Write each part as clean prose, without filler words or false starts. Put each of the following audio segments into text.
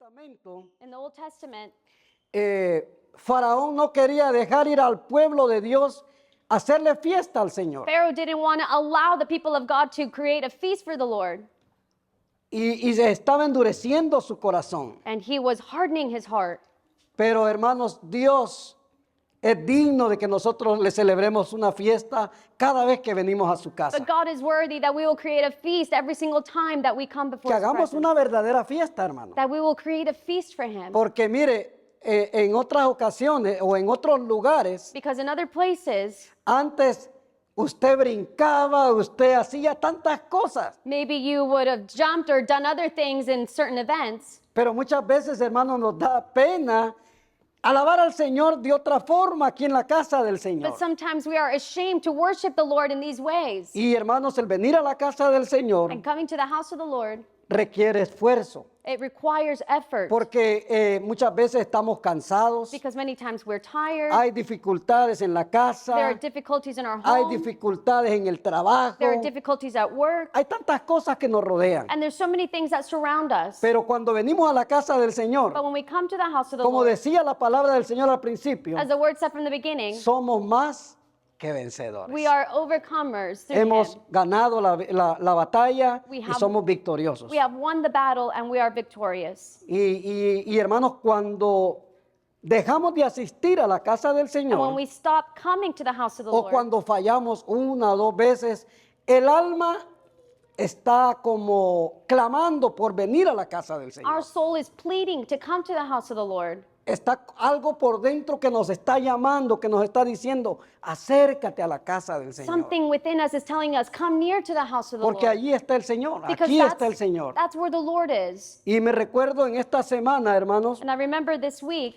Testamento, In the Old Testament, Faraón no quería dejar ir al pueblo de Dios a hacerle fiesta al Señor. Pharaoh didn't want to allow the people of God to create a feast for the Lord. Y se estaba endureciendo su corazón. And he was hardening his heart. Pero hermanos, Dios es digno de que nosotros le celebremos una fiesta cada vez que venimos a su casa. But God is worthy that we will create a feast every single time that we come before Que his hagamos presence. una verdadera fiesta, hermano. That we will create a feast for him. Porque mire, en otras ocasiones o en otros lugares, Because in other places, antes usted brincaba, usted hacía tantas cosas. maybe you would have jumped or done other things in certain events. Pero muchas veces, hermano, nos da pena alabar al Señor de otra forma aquí en la casa del Señor. But sometimes we are ashamed to worship the Lord in these ways. Y hermanos, el venir a la casa del Señor And coming to the house of the Lord, requiere esfuerzo. it requires effort. Porque muchas veces estamos cansados, Because many times we're tired. hay dificultades en la There are casa, difficulties in our hay home. dificultades en el trabajo, There are difficulties at work. hay tantas cosas que nos rodean. And there's so many things that surround us. Pero cuando venimos a la casa del But Señor, when we come to the house of the como Lord, decía la palabra del Señor al principio, as the word said from the beginning, somos más que vencedores. we are overcomers through Hemos him. ganado la batalla We y have- somos victoriosos. We have won the battle and we are victorious. Y hermanos, cuando dejamos de asistir a la casa del And when Señor, we stop coming to the house of the o Lord, cuando fallamos una o dos veces, el alma está como clamando por venir a la casa del Señor. our soul is pleading to come to the house of the Lord. Está algo por dentro que nos está llamando, que nos está diciendo, acércate a la casa del Señor. Something within us is telling us, come near to the house of the Porque Lord. allí está el Señor, Because aquí está el Señor. that's where the Lord is. Y me recuerdo en esta semana, hermanos, And I remember this week,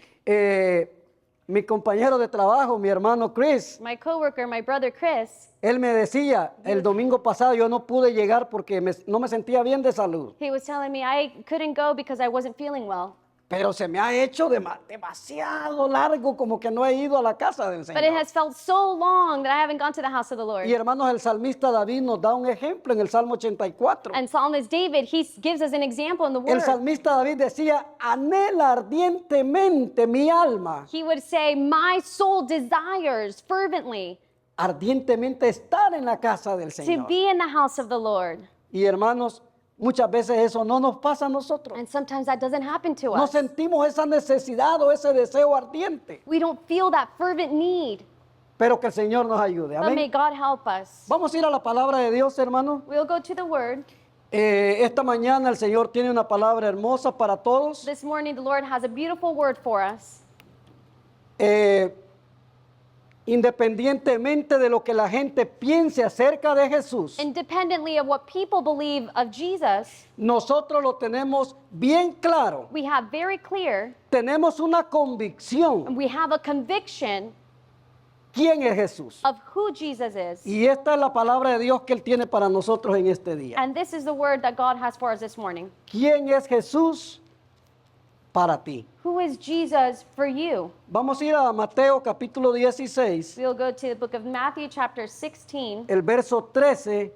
mi compañero de trabajo, mi hermano Chris, my coworker, my brother Chris, él me decía, el domingo pasado yo no pude llegar porque no me sentía bien de salud. he was telling me I couldn't go because I wasn't feeling well. Pero se me ha hecho demasiado largo como que no he ido a la casa del But it Señor. has felt so long that I haven't gone to the house of the Lord. Y hermanos, el salmista David nos da un ejemplo en el Salmo 84. And Psalmist David, he gives us an example in the El word. salmista David decía, anhela ardientemente mi alma, He would say, my soul desires fervently ardientemente estar en la casa del to Señor. be in the house of the Lord. Y hermanos, muchas veces eso no nos pasa a nosotros. And sometimes that doesn't happen to No us. sentimos esa necesidad o ese deseo ardiente, We don't feel that fervent need. pero que el Señor nos ayude. But may Amén. God help us. Vamos a ir a la palabra de Dios, hermano. We'll go to the word. Esta mañana el Señor tiene una palabra hermosa para todos. This morning, the Lord has a beautiful word for us. Independientemente de lo que la gente piense acerca de Jesús, Independently of what people believe of Jesus, nosotros lo tenemos bien claro. we have very clear, Tenemos una convicción we have a conviction quién es Jesús. of who Jesus is. Y esta es la palabra de Dios que Él tiene para nosotros en este día. And this is the word that God has for us this morning. ¿Quién es Jesús para ti? Who is Jesus for you? Vamos a ir a Mateo capítulo 16, We'll go to the book of Matthew, chapter 16, el verso 13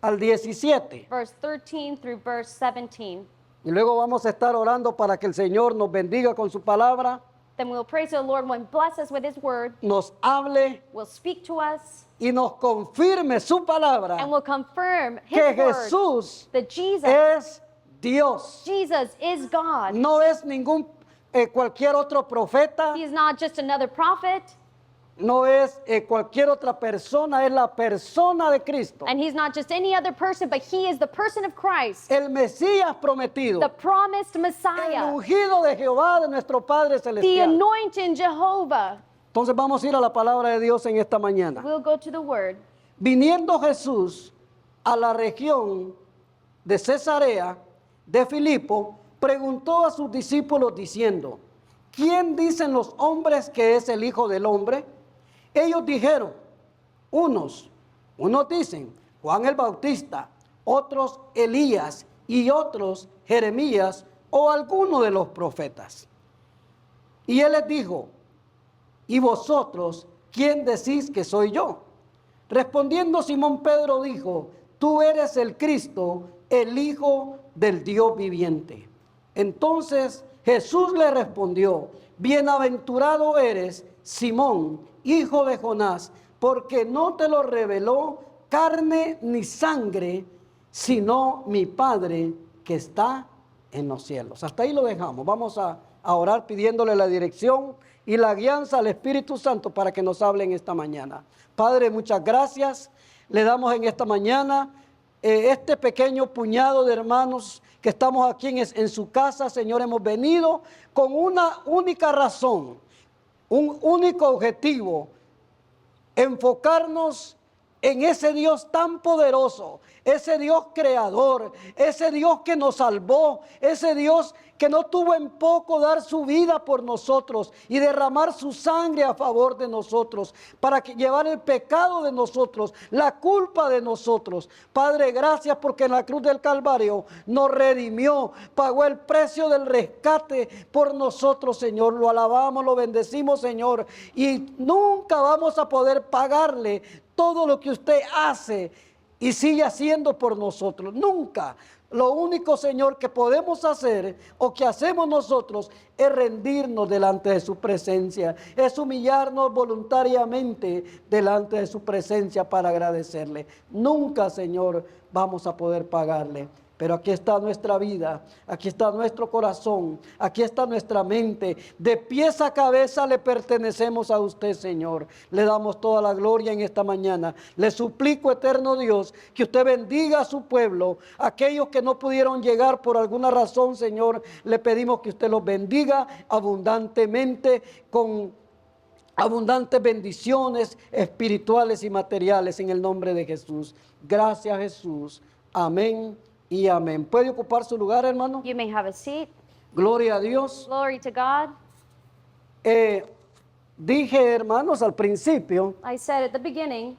al 17. verse 13 through verse 17. Y luego vamos a estar orando para que el Señor nos bendiga con su palabra, Then we'll pray to the Lord when bless us with his word, nos hable will speak to us, y nos confirme su palabra and will confirm his que word Jesús that Jesus es Dios. is God. No es ningún cualquier otro profeta, He is not just another prophet, no es cualquier otra persona, es la persona de Cristo, and he's not just any other person, but he is the person of Christ, el Mesías prometido, the promised el Messiah, ungido de Jehová, de nuestro Padre the celestial. anointed Jehovah. Entonces vamos a ir a la palabra de Dios en esta mañana. We'll go to the word. Viniendo Jesús a la región de Cesarea de Filipo, preguntó a sus discípulos diciendo, ¿quién dicen los hombres que es el Hijo del Hombre? Ellos dijeron, unos dicen Juan el Bautista, otros Elías y otros Jeremías o alguno de los profetas. Y él les dijo, ¿y vosotros quién decís que soy yo? Respondiendo Simón Pedro dijo, tú eres el Cristo, el Hijo del Dios viviente. Entonces Jesús le respondió, bienaventurado eres, Simón, hijo de Jonás, porque no te lo reveló carne ni sangre, sino mi Padre que está en los cielos. Hasta ahí lo dejamos. Vamos a orar pidiéndole la dirección y la guianza al Espíritu Santo para que nos hable en esta mañana. Padre, muchas gracias. Le damos en esta mañana este pequeño puñado de hermanos que estamos aquí en su casa. Señor, hemos venido con una única razón, un único objetivo: enfocarnos en ese Dios tan poderoso, ese Dios creador, ese Dios que nos salvó, ese Dios que no tuvo en poco dar su vida por nosotros y derramar su sangre a favor de nosotros, para llevar el pecado de nosotros, la culpa de nosotros. Padre, gracias porque en la cruz del Calvario nos redimió, pagó el precio del rescate por nosotros, Señor. Lo alabamos, lo bendecimos, Señor, y nunca vamos a poder pagarle todo lo que usted hace y sigue haciendo por nosotros. Nunca. Lo único, Señor, que podemos hacer o que hacemos nosotros es rendirnos delante de su presencia, es humillarnos voluntariamente delante de su presencia para agradecerle. Nunca, Señor, vamos a poder pagarle. Pero aquí está nuestra vida, aquí está nuestro corazón, aquí está nuestra mente. De pies a cabeza le pertenecemos a usted, Señor. Le damos toda la gloria en esta mañana. Le suplico, eterno Dios, que usted bendiga a su pueblo. Aquellos que no pudieron llegar por alguna razón, Señor, le pedimos que usted los bendiga abundantemente con abundantes bendiciones espirituales y materiales en el nombre de Jesús. Gracias, Jesús. Amén y amén. ¿Puede ocupar su lugar, hermano? You may have a seat. Gloria a Dios. Glory to God. Dije, hermanos, al principio I said at the beginning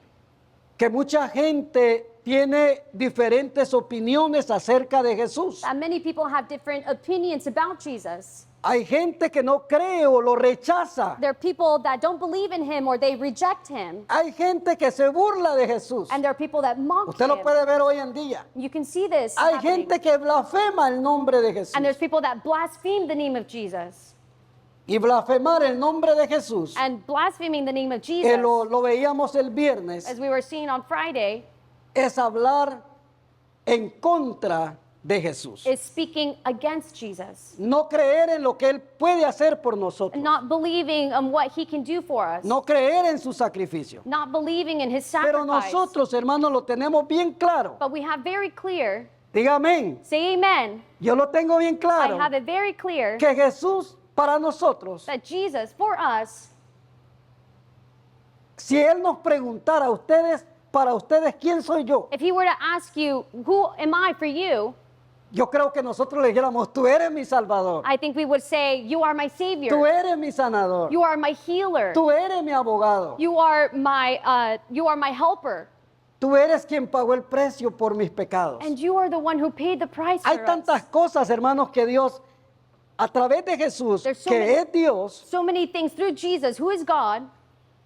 que mucha gente tiene diferentes opiniones acerca de Jesús. that many people have different opinions about Jesus. Hay gente que no cree o lo rechaza. There are people that don't believe in him or they reject him. Hay gente que se burla de Jesús. And there are people that mock Usted lo him. puede ver hoy en día. You can see this Hay happening. gente que blasfema el nombre de Jesús. And there's people that blaspheme the name of Jesus. Y blasfemar el nombre de Jesús, And blaspheming the name of que Jesus, lo veíamos el viernes, as we were seeing on Friday, es hablar en contra de Jesús. is speaking against Jesus. No creer en lo que Él puede hacer por nosotros. Not believing in what he can do for us. No creer en su sacrificio. Not believing in his Pero sacrifice. nosotros, hermanos, lo tenemos bien claro. But we have very clear, Diga amén. say amen, Yo lo tengo bien I claro. have it very clear Que Jesús, para nosotros, that Jesus, for us, si Él nos preguntara a ustedes, para ustedes, ¿quién soy yo? if he were to ask you, who am I for you? Yo creo que nosotros le dijéramos, tú eres mi Salvador. I think we would say, you are my Tú Savior. eres mi sanador. You are my healer. Tú eres mi abogado. You are my helper. Tú eres quien pagó el precio por mis pecados. And you are the one who paid the price Hay for tantas us. cosas, hermanos, que Dios, a través de Jesús, There's so que many- es Dios, So many things through Jesus, who is God,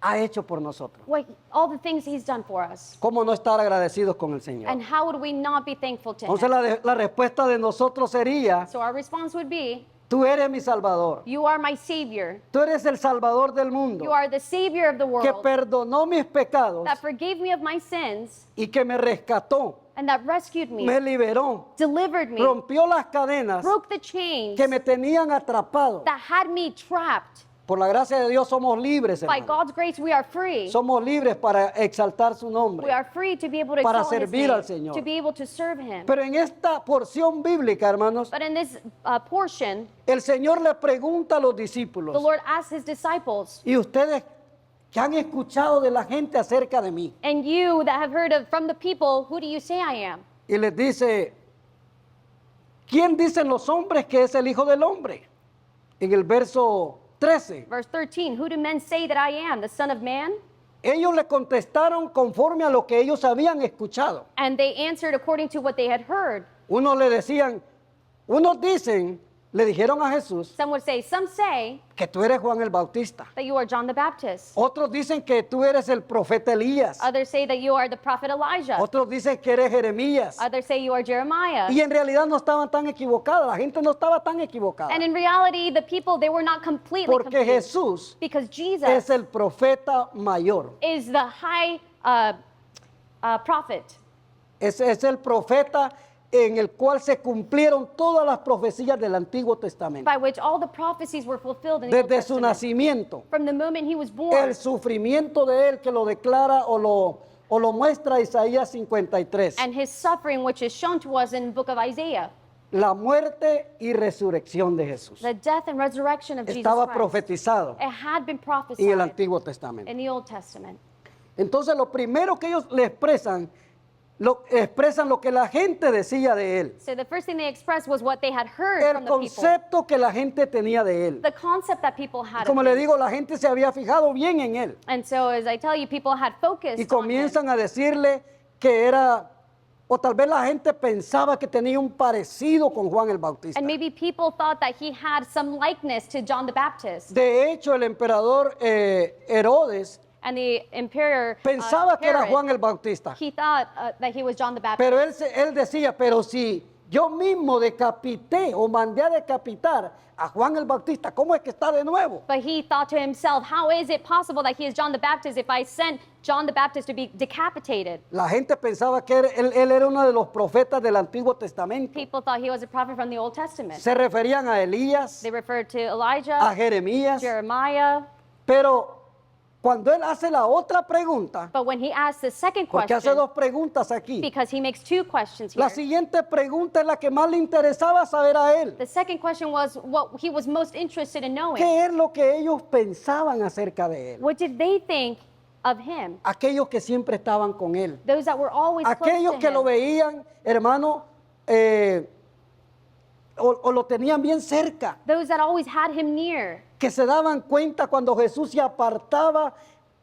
ha hecho por nosotros. all the things he's done for us. ¿Cómo no estar agradecidos con el Señor? And how would we not be thankful to Entonces him? la respuesta de nosotros sería, So our response would be, tú eres mi Salvador. you are my Savior. Tú eres el Salvador del mundo, You are the Savior of the que world perdonó mis pecados that forgave me of my sins y que me rescató, and that rescued me, me liberó, delivered me, rompió las cadenas broke the chains que me tenían atrapado. that had me trapped. Por la gracia de Dios somos libres, By hermanos. God's grace, we are free. Somos libres para exaltar su We nombre. are free to be able to Para exalt his servir name, al Señor. to be able to serve him. Pero en esta porción bíblica, hermanos, But in this portion, el Señor le pregunta a los the discípulos, Lord asked his disciples, y ustedes que han escuchado de la gente acerca de mí, and you that have heard of from the people, who do you say I am? y les dice, ¿quién dicen los hombres que es el Hijo del Hombre? En el verso 13, Verse 13, who do men say that I am, the Son of Man? ellos le contestaron conforme a lo que ellos habían escuchado. And they answered according to what they had heard. Unos le decían, unos dicen le dijeron a Jesús Some would say, some say que tú eres Juan el Bautista. that you are John the Baptist. Otros dicen que tú eres el profeta Elías. Others say that you are the prophet Elijah. Otros dicen que eres Jeremías. Others say you are Jeremiah. Y en realidad no estaban tan equivocadas. La gente no estaba tan equivocada. And in reality, the people, they were not completely Porque confused. Jesús Because Jesus es el profeta mayor. is the high prophet. Es el profeta en el cual se cumplieron todas las profecías del Antiguo Testamento. By which all the prophecies were fulfilled in the Old Desde su Testament. nacimiento, From the moment he was born. el sufrimiento de él que lo declara o lo muestra Isaías 53. And his suffering, which is shown to us in the book of Isaiah. La muerte y resurrección de Jesús. The death and resurrection of Jesus Estaba Christ. profetizado It had been en el prophesied Antiguo Testamento. in the Old Testament. Entonces lo primero que ellos le expresan lo que la gente decía de él. So the first thing they expressed was what they had heard El from the people. concepto que la gente tenía de él. The concept that people had Como of le him. digo, la gente se había fijado bien en él. And so as I tell you, people had focused Y on him. comienzan a decirle que era, o tal vez la gente pensaba que tenía un parecido con Juan el Bautista. And maybe people thought that he had some likeness to John the Baptist. De hecho, el emperador Herodes And the emperor pensaba que era Herod, Juan el Bautista. he thought that he was John the Baptist. Pero él decía, pero si yo mismo decapité o mandé a decapitar a Juan el Bautista, ¿cómo es que está de nuevo? But he thought to himself, how is it possible that he is John the Baptist if I sent John the Baptist to be decapitated? La gente pensaba que él era uno de los profetas del Antiguo Testamento. People thought he was a prophet from the Old Testament. Se referían a Elías, They referred to a Elijah, Jeremías, Jeremiah. pero cuando él hace la otra pregunta, But when he asked the second porque hace question, dos preguntas aquí, because he makes two questions here. la siguiente pregunta es la que más le interesaba saber a él. The second question was what he was most interested in knowing. ¿Qué es lo que ellos pensaban acerca de él? What did they think of him? Aquellos que siempre estaban con él. Those that were always Aquellos close que to lo him. veían, hermano, o lo tenían bien cerca, Those that always had him near. que se daban cuenta cuando Jesús se apartaba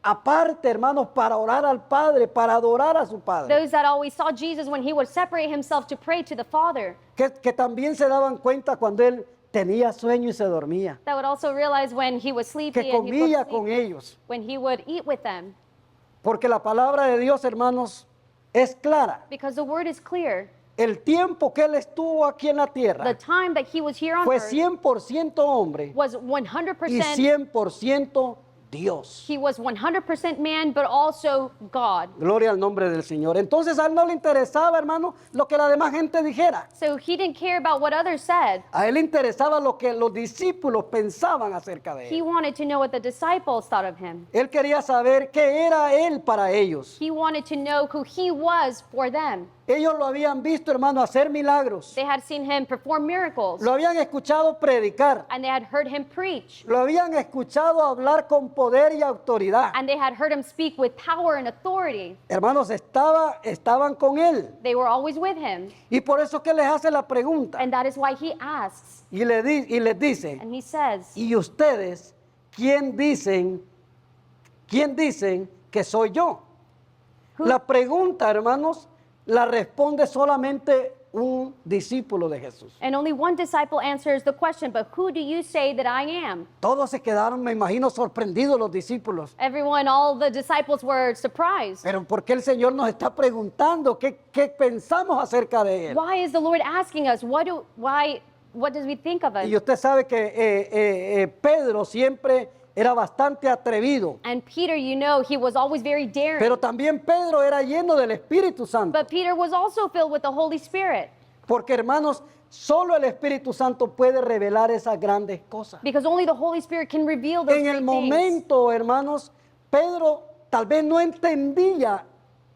aparte, hermanos, para orar al Padre, para adorar a su Padre. Those that always saw Jesus when he would separate himself to pray to the Father. Que también se daban cuenta cuando él tenía sueño y se dormía, That would also realize when he was sleepy que and he would comía sleep, con ellos. when he would eat with them. Porque la palabra de Dios, hermanos, es clara. Because the word is clear. El tiempo que él estuvo aquí en la The tierra time that he was here on fue earth 100% hombre was y 100%. 100% Dios. He was 100% man, but also God. Gloria al nombre del Señor. Entonces a él no le interesaba, hermano, lo que la demás gente dijera. So he didn't care about what others said. A él le interesaba lo que los discípulos pensaban acerca de He él. wanted to know what the disciples thought of him. Él quería saber qué era él para ellos. He wanted to know who he was for them. Ellos lo habían visto, hermano, hacer milagros. They had seen him perform miracles, Lo habían escuchado predicar. and they had heard him preach, Lo habían escuchado hablar con poder y autoridad. and they had heard him speak with power and authority. Hermanos, estaban con él. They were always with him, Y por eso que les hace la pregunta. and that is why he asks, Y les dice, and he says, ¿y ustedes quién dicen que soy yo? La pregunta, hermanos, la responde solamente un discípulo de Jesús. and only one disciple answers the question, but who do you say that I am? Todos se quedaron, me imagino, sorprendidos los discípulos. Everyone, all the disciples were surprised. Pero ¿por qué el Señor nos está preguntando qué pensamos acerca de Él? Why is the Lord asking us? What does we think of Y us? usted sabe que Pedro siempre era bastante atrevido, And Peter, you know, he was always very daring. pero también Pedro era lleno del Espíritu Santo. But Peter was also filled with the Holy Spirit, Porque, hermanos, solo el Espíritu Santo puede revelar esas grandes cosas. because only the Holy Spirit can reveal those En el great things. momento, hermanos, Pedro tal vez no entendía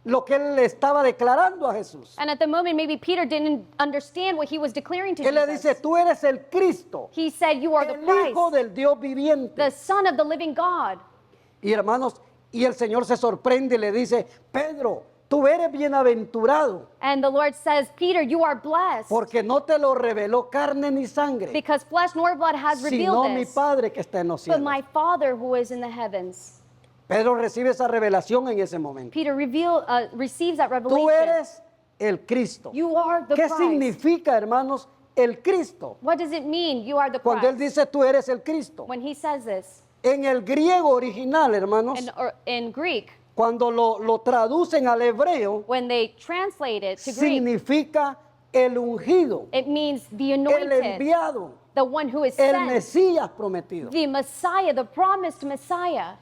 lo que él le estaba declarando a Jesús. And at the moment, maybe Peter didn't understand what he was declaring to Él le dice, Jesus. tú eres el Cristo, He said, you are the el Hijo Christ, del Dios viviente. the Son of the living God. Y hermanos, y el Señor se sorprende y le dice, Pedro, tú eres bienaventurado, And the Lord says, Peter, you are blessed, porque no te lo reveló carne ni sangre, because flesh nor blood has sino revealed mi this, Padre que está en los but cielos. my Father who is in the heavens. Pedro recibe esa revelación en ese momento. Peter receives that Tú revelation. eres el Cristo. You are the ¿Qué Christ. significa, hermanos, el Cristo. What does it mean, you are the Cuando Él Christ? dice, tú eres el Cristo. When he says this En el griego original, hermanos, in Greek, cuando lo traducen al hebreo, when they translate it to Greek, significa el ungido, it means the el anointed, enviado, the one who is el sent, Mesías prometido. the Messiah, the promised Messiah.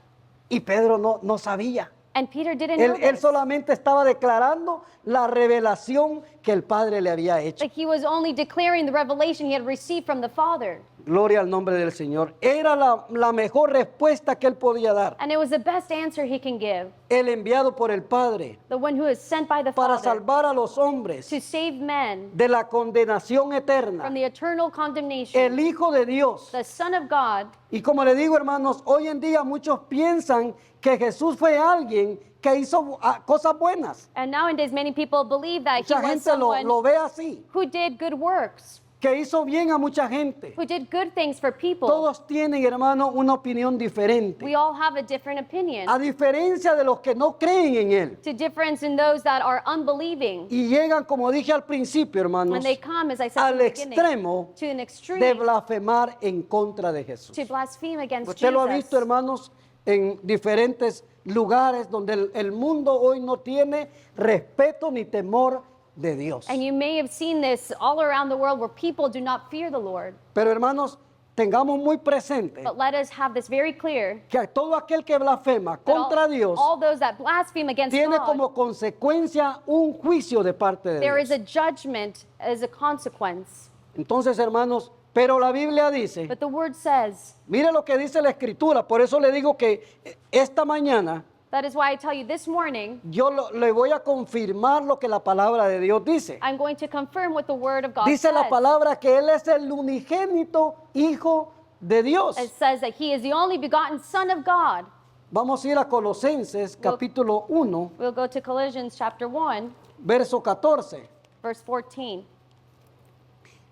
Y Pedro no sabía. And Peter didn't know Él this. solamente estaba declarando la revelación que el Padre le había hecho. Like he was only declaring the revelation he had received from the Father. Gloria al nombre del Señor. Era la mejor respuesta que él podía dar. And it was the best answer he can give. El enviado por el Padre The one who is sent by the para Father salvar a los hombres to save men de la condenación eterna. from the eternal condemnation. El Hijo de Dios. The Son of God. Y como le digo, hermanos, hoy en día muchos piensan que Jesús fue alguien que hizo cosas buenas. And nowadays many people believe that he Mucha was gente someone lo ve así, who did good works, que hizo bien a mucha gente. who did good things for people. Todos tienen, hermano, una opinión diferente. We all have a different opinion. A diferencia de los que no creen en Él. To difference in those that are unbelieving. Y llegan, como dije al principio, hermanos, When they come, as I said al in the beginning, extremo to an de extreme, blasfemar en contra de Jesús. to blaspheme against Usted lo ha Jesus. visto, hermanos, en diferentes lugares donde el mundo hoy no tiene respeto ni temor de Dios. And you may have seen this all around the world where people do not fear the Lord. Pero, hermanos, tengamos muy presente But let us have this very clear. que todo aquel que blasfema that contra Dios all those that blaspheme against tiene God, como consecuencia un juicio de parte de there Dios. is a judgment as a consequence. Entonces, hermanos, pero la Biblia dice, But the word says, mire lo que dice la Escritura, por eso le digo que esta mañana that is why I tell you this morning, yo le voy a confirmar lo que la palabra de Dios dice. I'm going to confirm what the word of God Dice la says. palabra que Él es el unigénito Hijo de Dios. It says that he is the only begotten Son of God. Vamos a ir a Colosenses capítulo 1, We'll go to Colossians chapter 1, verso 14. verse 14.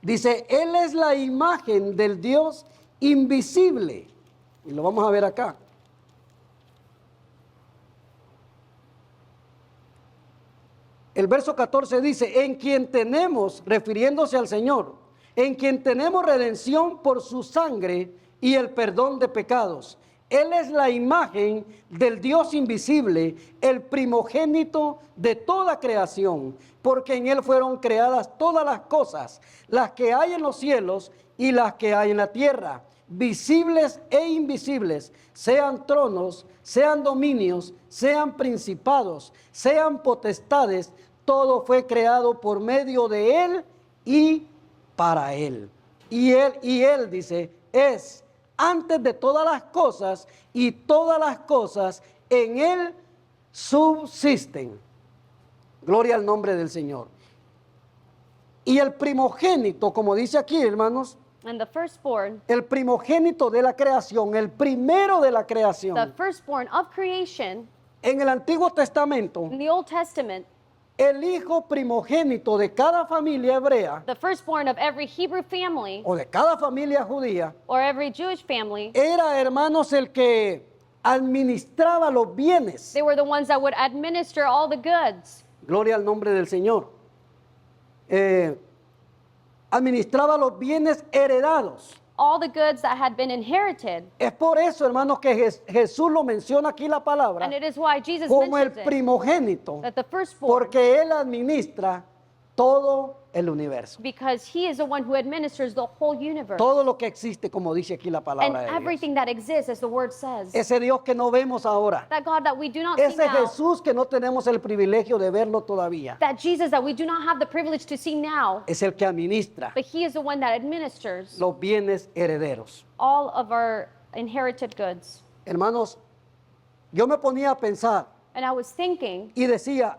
Dice, Él es la imagen del Dios invisible. Y lo vamos a ver acá. El verso 14 dice, en quien tenemos, refiriéndose al Señor, en quien tenemos redención por su sangre y el perdón de pecados. Él es la imagen del Dios invisible, el primogénito de toda creación, porque en Él fueron creadas todas las cosas, las que hay en los cielos y las que hay en la tierra, visibles e invisibles, sean tronos, sean dominios, sean principados, sean potestades, todo fue creado por medio de Él y para Él. Y Él dice, es antes de todas las cosas, y todas las cosas en Él subsisten. Gloria al nombre del Señor. Y el primogénito, como dice aquí, hermanos, And the firstborn, el primogénito de la creación, el primero de la the creación. firstborn of creation, En el Antiguo Testamento, in the Old Testament, el hijo primogénito de cada familia hebrea the firstborn of every Hebrew family o de cada familia judía or every Jewish family, era, hermanos, el que administraba los bienes. they were the ones that would administer all the goods. Gloria al nombre del Señor. Administraba los bienes heredados. All the goods that had been inherited. Es por eso, hermanos, que Jesús lo menciona aquí la palabra And it is why Jesus como el mentions it, primogénito, that the firstborn, porque Él administra todo el universo. because he is the one who administers the whole universe. Todo lo que existe, como dice aquí la And palabra de Dios. everything that exists, as the word says. Ese Dios que no vemos ahora. That God that we do not see Ese now. Jesús que no tenemos el privilegio de verlo todavía. That Jesus that we do not have the privilege to see now. Es el que administra But he is the one that administers los bienes herederos. all of our inherited goods. Hermanos, yo me ponía a pensar And I was thinking, y decía,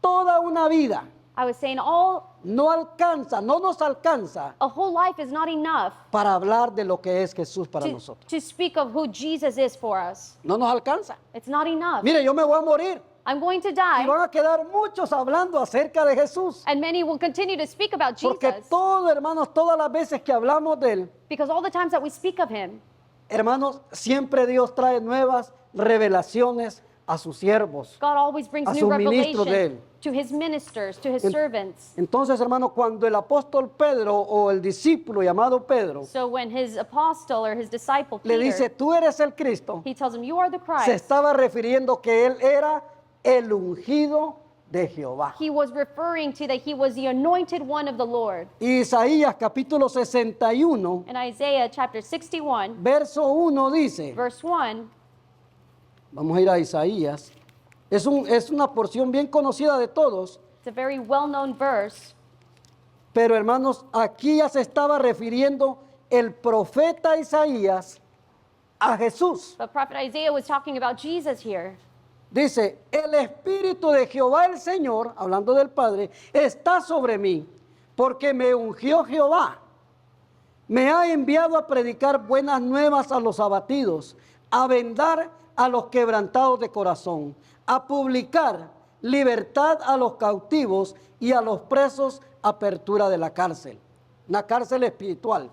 toda una vida I was saying, no nos alcanza a whole life is not enough para hablar de lo que es Jesús para to, nosotros. to speak of who Jesus is for us. No nos alcanza. It's not enough. Mire, yo me voy a morir I'm going to y die, van a quedar muchos hablando acerca de Jesús. and many will continue to speak about Porque Jesus. todo, hermanos, todas las veces que hablamos de Él, Because all the times that we speak of him, hermanos, siempre Dios trae nuevas revelaciones a sus siervos. God always brings A new sus ministros de revelation él. to his ministers, to his En- servants. Entonces, hermano, cuando el apóstol Pedro o el discípulo llamado Pedro So when his apostle or his disciple le Peter, dice, tú eres el Cristo, he tells him, you are the se Christ. estaba refiriendo que él era el ungido de Jehová. He was referring to that he was the anointed one of the Lord. Y Isaías capítulo 61, In Isaiah chapter 61, verso 1 dice, verse 1, vamos a ir a Isaías, es una porción bien conocida de todos, it's a very well-known verse. pero hermanos, aquí ya se estaba refiriendo el profeta Isaías a Jesús. But prophet Isaiah was talking about Jesus here. Dice, el Espíritu de Jehová el Señor, hablando del Padre, está sobre mí, porque me ungió Jehová. Me ha enviado a predicar buenas nuevas a los abatidos, a vendar a los quebrantados de corazón, a publicar libertad a los cautivos y a los presos, apertura de la cárcel, una cárcel espiritual,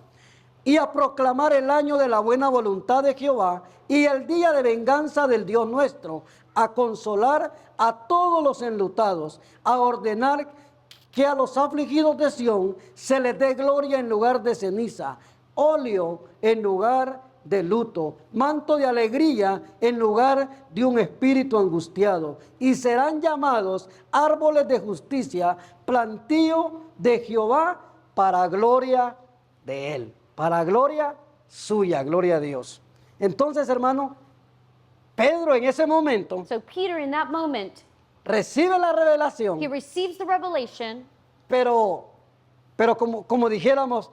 y a proclamar el año de la buena voluntad de Jehová y el día de venganza del Dios nuestro, a consolar a todos los enlutados, a ordenar que a los afligidos de Sión se les dé gloria en lugar de ceniza, óleo en lugar de luto, manto de alegría en lugar de un espíritu angustiado, y serán llamados árboles de justicia, plantío de Jehová para gloria de él, para gloria suya, gloria a Dios. Entonces, hermano, Pedro en ese momento So Peter in that moment, recibe la revelación, he receives the revelation, pero como dijéramos,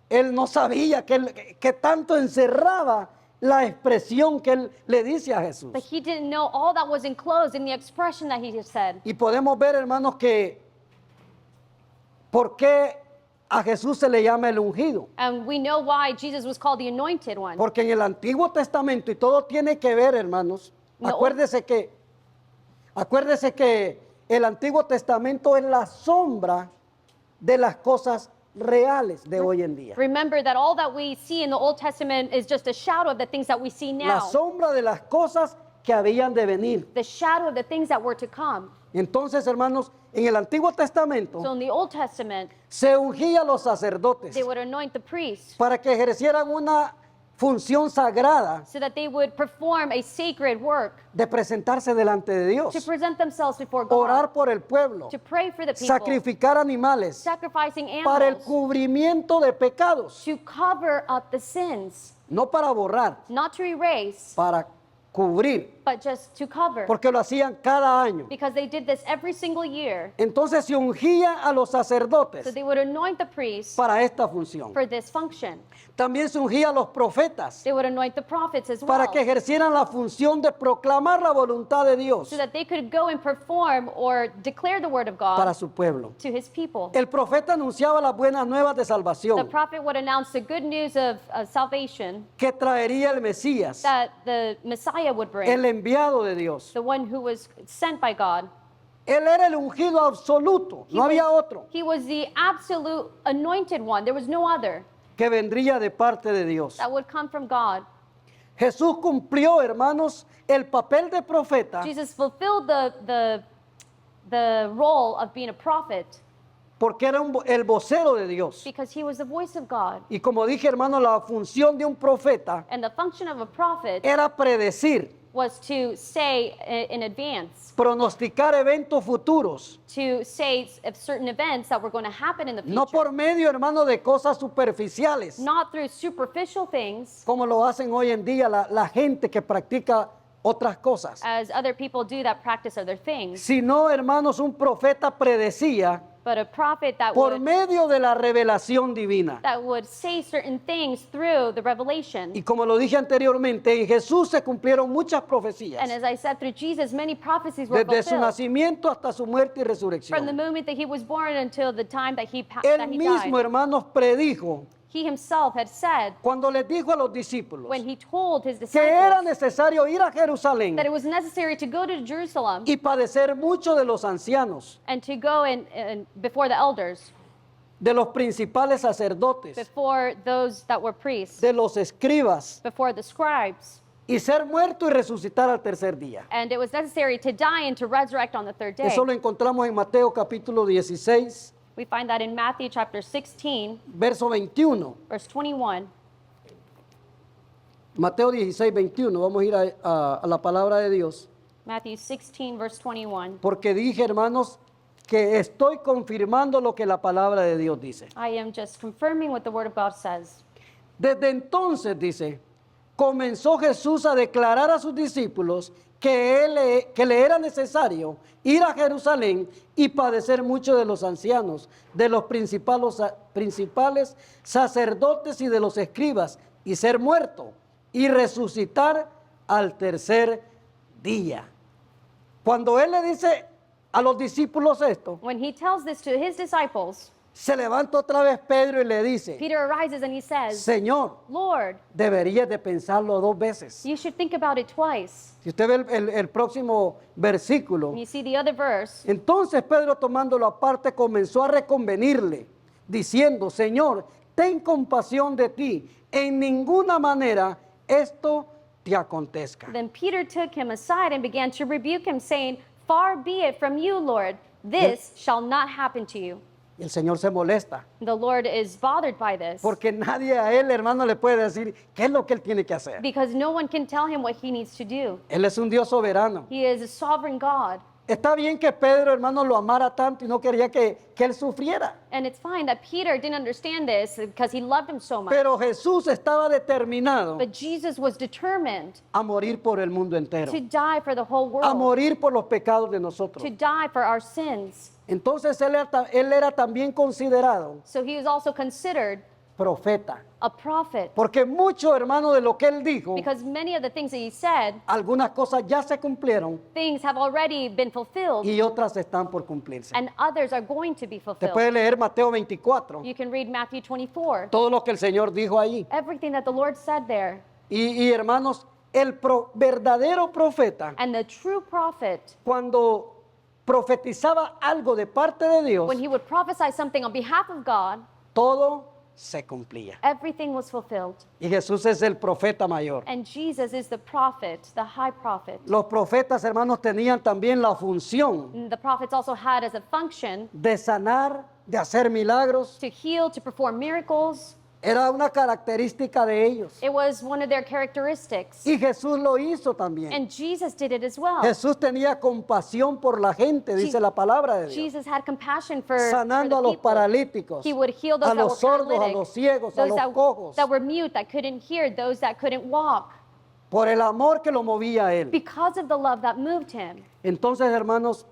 él no sabía que tanto encerraba la expresión que él le dice a Jesús. but he didn't know all that was enclosed in the expression that he just said. Y podemos ver, hermanos, que por qué a Jesús se le llama el ungido. And we know why Jesus was called the anointed one. Porque en el Antiguo Testamento, y todo tiene que ver, hermanos, No. acuérdese que el Antiguo Testamento es la sombra de las cosas reales de hoy en día. Remember that all that we see in the Old Testament is just a shadow of the things that we see La now. sombra de las cosas que habían de venir. The shadow of the things that were to come. Entonces, hermanos, en el Antiguo Testamento So in the Old Testament, se ungía a los sacerdotes they would anoint the priests para que ejercieran una función sagrada so that they would perform a sacred work de presentarse delante de Dios, to present themselves before God, orar por el pueblo, to pray for the people, sacrificar animales sacrificing para el animals, cubrimiento de pecados, to cover up the sins, no para borrar, not to erase, para cubrir, but just to cover, porque lo hacían cada año. because they did this every single year. Entonces se ungía a los So sacerdotes they would anoint the priests para esta función. for this function. También se ungía a los profetas They would anoint the prophets as well, para que ejercieran la función de proclamar la voluntad de Dios so that they could go and perform or declare the word of para God su pueblo. to his people. El profeta anunciaba las buenas nuevas de The salvación prophet would announce the good news of salvation que traería el Mesías, that the Messiah would bring, el enviado de Dios. the one who was sent by God. Él era el ungido absoluto, no había otro, He was the absolute anointed one. There was no other que vendría de parte de Dios. that would come from God. Jesús cumplió, hermanos, el papel de profeta Jesus fulfilled the role of being a prophet porque era el vocero de Dios. because he was the voice of God. Y como dije, hermano, la función de un profeta And the function of a prophet era predecir, was to say in advance, pronosticar eventos futuros, to say of certain events that were going to happen in the future. no por medio, hermano, de cosas superficiales, Not through superficial things, como lo hacen hoy en día la gente que practica otras cosas, as other people do that practice other things, sino, hermanos, un profeta predecía but a prophet that por medio de la revelación divina. would say certain things through the revelation. Y como lo dije anteriormente, en Jesús se cumplieron muchas profecías, And as I said, through Jesus, many prophecies were desde su fulfilled. nacimiento hasta su muerte y From the resurrección. moment that he was born until the time that he Él died. mismo, hermanos, predijo He himself had said, cuando les dijo a los discípulos when he told his que era disciples necesario ir a Jerusalén that it was necessary to go to Jerusalem y padecer mucho de los ancianos, and to go and before the elders, de los principales sacerdotes, before those that were priests, de los escribas, before the scribes, y ser muerto y resucitar al tercer día. And it was necessary to die and to resurrect on the third day. Eso lo encontramos en Mateo capítulo 16, We find that in Matthew chapter 16, verso 21. verse 21. Mateo 16, 21. Vamos a ir a la palabra de Dios. Matthew 16, verse 21. Porque dije, hermanos, que estoy confirmando lo que la palabra de Dios dice. I am just confirming what the word of God says. Desde entonces, dice, comenzó Jesús a declarar a sus discípulos que le era necesario ir a Jerusalén y padecer mucho de los ancianos, de los principales sacerdotes y de los escribas, y ser muerto y resucitar al tercer día. Cuando él le dice a los discípulos esto, When he tells this to his disciples, se levanta otra vez Pedro y le dice, Peter arises and he says, Señor, Lord, deberías de pensarlo 2 veces. you should think about it twice. Si usted ve el próximo versículo, And you see the other verse. entonces Pedro tomándolo aparte comenzó a reconvenirle, diciendo, Señor, ten compasión de ti, en ninguna manera esto te acontezca. Then Peter took him aside and began to rebuke him, saying, Far be it from you, Lord, this shall not happen to you. Y el Señor se molesta, The Lord is bothered by this porque nadie a él, hermano, le puede decir qué es lo que él tiene que hacer. because no one can tell him what he needs to do. Él es un Dios soberano. He is a sovereign God. Está bien que Pedro, hermano, lo amara tanto y no quería que él sufriera. And it's fine that Peter didn't understand this because he loved him so much. Pero Jesús estaba determinado But Jesus was determined a morir por el mundo entero, to die for the whole a world, morir por los pecados de nosotros. to die for our sins. Entonces él era también considerado So he was also considered profeta, a prophet porque mucho, hermano, de lo que él dijo, because many of the things that he said, algunas cosas ya se cumplieron things have already been fulfilled y otras están por cumplirse. and others are going to be Te fulfilled. puede leer Mateo 24, You can read Matthew 24. todo lo que el Señor dijo ahí. Everything that the Lord said there. Y hermanos, verdadero profeta, And the true prophet, cuando profetizaba algo de parte de Dios, when he would prophesy something on behalf of God, todo se cumplía. everything was fulfilled. Y Jesús es el profeta mayor. And Jesus is the prophet, the high prophet. Los profetas, hermanos, tenían también la función And the prophets also had as a function de sanar, de hacer milagros. to heal, to perform miracles. Era una característica de ellos. It was one of their characteristics. Y Jesús lo hizo también. And Jesus did it as well. Jesús tenía compasión por la gente, dice la palabra de Dios. Jesus had compassion for Sanando a the los people. paralíticos, He would heal those a that los were sordos, a paralytic, los ciegos, a those los cojos, that were mute, that couldn't hear, those that couldn't walk, por el amor que lo movía a él. because of the love that moved him. Entonces, hermanos,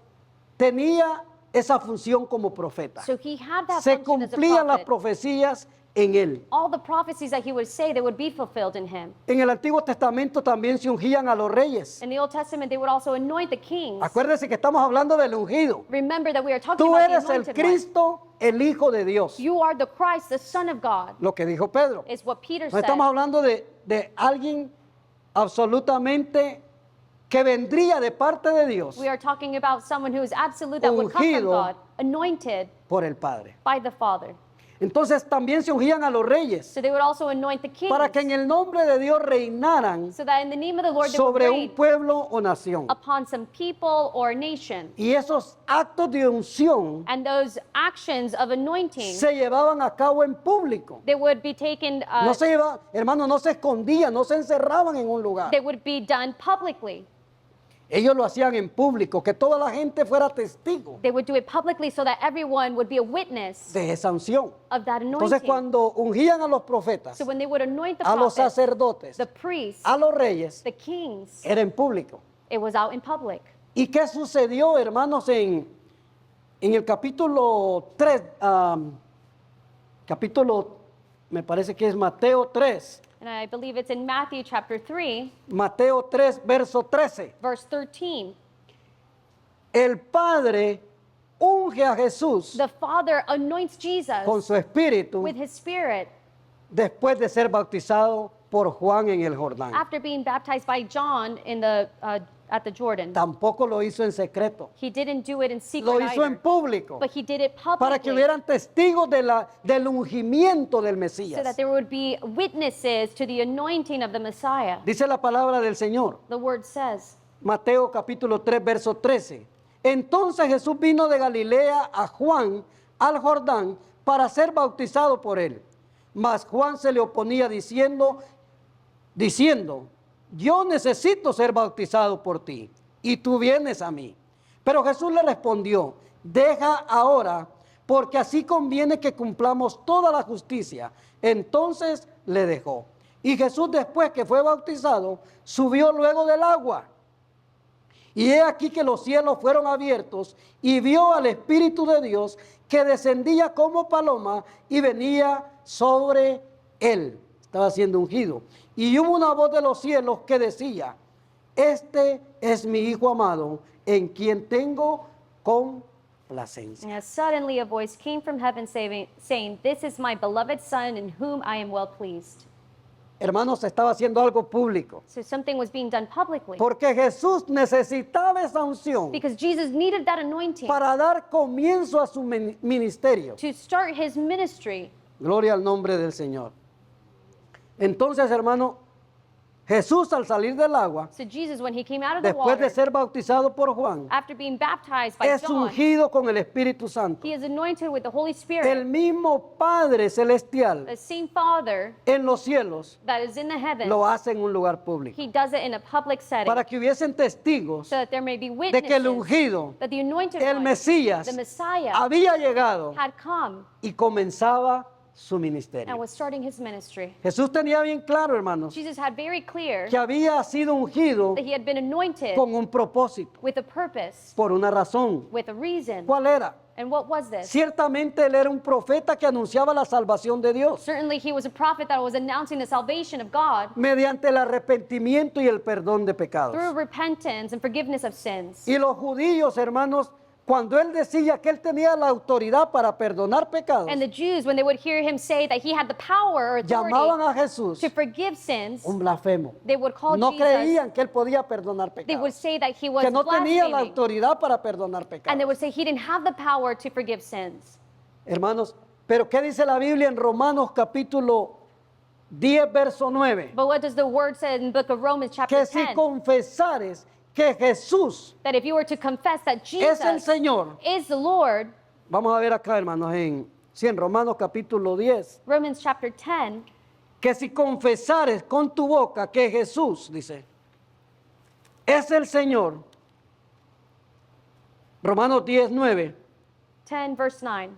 tenía esa función como profeta. So he had that Se function as a cumplían las prophet. profecías en él. All the prophecies that he would say, they would be fulfilled in him. En el Antiguo Testamento también se ungían a los reyes. In the Old Testament, they would also anoint the kings. Acuérdense que estamos hablando del ungido. Remember that we are talking Tú about the eres el anointed one. Cristo, el Hijo de Dios. You are the Christ, the Son of God, Lo que dijo Pedro. is what Peter No said. estamos hablando de alguien absolutamente que vendría de parte de Dios We are talking about someone who is absolute, that would come from Ungido. God, anointed por el Padre. by the Father. Entonces también se ungían a los reyes So they would also anoint the kings, para que en el nombre de Dios reinaran so that in the name of the Lord they would sobre un reign pueblo o nación. upon some people or nation. Y esos actos de unción And those actions of anointing, se llevaban a cabo en público. they would be taken, No se llevaban, hermano, no se escondían, no se encerraban en un lugar. they would be done publicly. Ellos lo hacían en público, que toda la gente fuera testigo They would do it publicly so that everyone would be a witness de esa unción. of that Entonces, anointing. cuando ungían a los profetas, So when they would anoint the a los prophets, sacerdotes, the priests, a los reyes, the kings, era en público. it was out in public. ¿Y qué sucedió, hermanos, en el capítulo 3? Me parece que es Mateo 3. And I believe it's in Matthew chapter 3, Mateo 3, verso 13. verse 13. El Padre unge a Jesús The Father anoints Jesus con su espíritu with his Spirit después de ser bautizado por Juan en el Jordán. after being baptized by John in the at the Jordan. Tampoco lo hizo en secreto. He didn't do it in secret Lo hizo en either, público. but he did it Para que publicly hubieran testigos del ungimiento del so Mesías. that there would be witnesses to the anointing of the Messiah. Dice la palabra del Señor. The word says, Mateo capítulo 3, verso 13. Entonces Jesús vino de Galilea a Juan al Jordán para ser bautizado por él. Mas Juan se le oponía diciendo, yo necesito ser bautizado por ti y tú vienes a mí. Pero Jesús le respondió, deja ahora, porque así conviene que cumplamos toda la justicia. Entonces le dejó. Y Jesús, después que fue bautizado, subió luego del agua. Y he aquí que los cielos fueron abiertos y vio al Espíritu de Dios que descendía como paloma y venía sobre él. Estaba siendo ungido. Y hubo una voz de los cielos que decía, este es mi Hijo amado, en quien tengo complacencia. and suddenly a voice came from heaven saying, this is my beloved Son in whom I am well pleased. Hermanos, se estaba haciendo algo público. So something was being done publicly Porque Jesús necesitaba esa unción because Jesus needed that anointing para dar comienzo a su ministerio. to start his ministry. Gloria al nombre del Señor. Entonces, hermano, Jesús al salir del agua, So Jesus, when he came out of the después de water, ser bautizado por Juan, after being baptized by es John, ungido con el Espíritu Santo. he is anointed with the Holy Spirit. El mismo Padre Celestial The same Father en los cielos that is in the heavens, lo hace en un lugar público. he does it in a public setting Para que hubiesen testigos so that there may be de que el witnesses ungido, that the anointed el one, Mesías, the Messiah, había llegado had come y comenzaba su and ministerio. was starting his ministry. Jesús tenía bien claro, hermanos, Jesus had very clear que había sido ungido that he had been anointed con un propósito, with a purpose, por una razón. with a reason. ¿Cuál era? And what was this? Ciertamente él era un profeta que anunciaba la salvación de Dios Certainly he was a prophet that was announcing the salvation of God mediante el arrepentimiento y el perdón de pecados. through repentance and forgiveness of sins. Y los judíos, hermanos, cuando él decía que él tenía la autoridad para perdonar pecados, And the Jews, when they would hear him say that he had the power or llamaban authority a Jesús to forgive sins, un blasfemo. they would call No Jesus, creían que él podía perdonar they would pecados, say that he was que no tenía la blaspheming, autoridad para perdonar and they pecados. would say he didn't have the power to forgive sins. Hermanos, pero ¿qué dice la Biblia en Romanos capítulo 10, verso 9? But what does the word say in the book of Romans chapter Que si 10? confesares que Jesús That if you were to confess that es el Jesus Señor, is the Lord, vamos a ver acá, hermanos, en Romanos capítulo 10, Romans chapter 10, que si confesares con tu boca que Jesús, dice, es el Señor, Romanos 10, 9, 10 verse 9,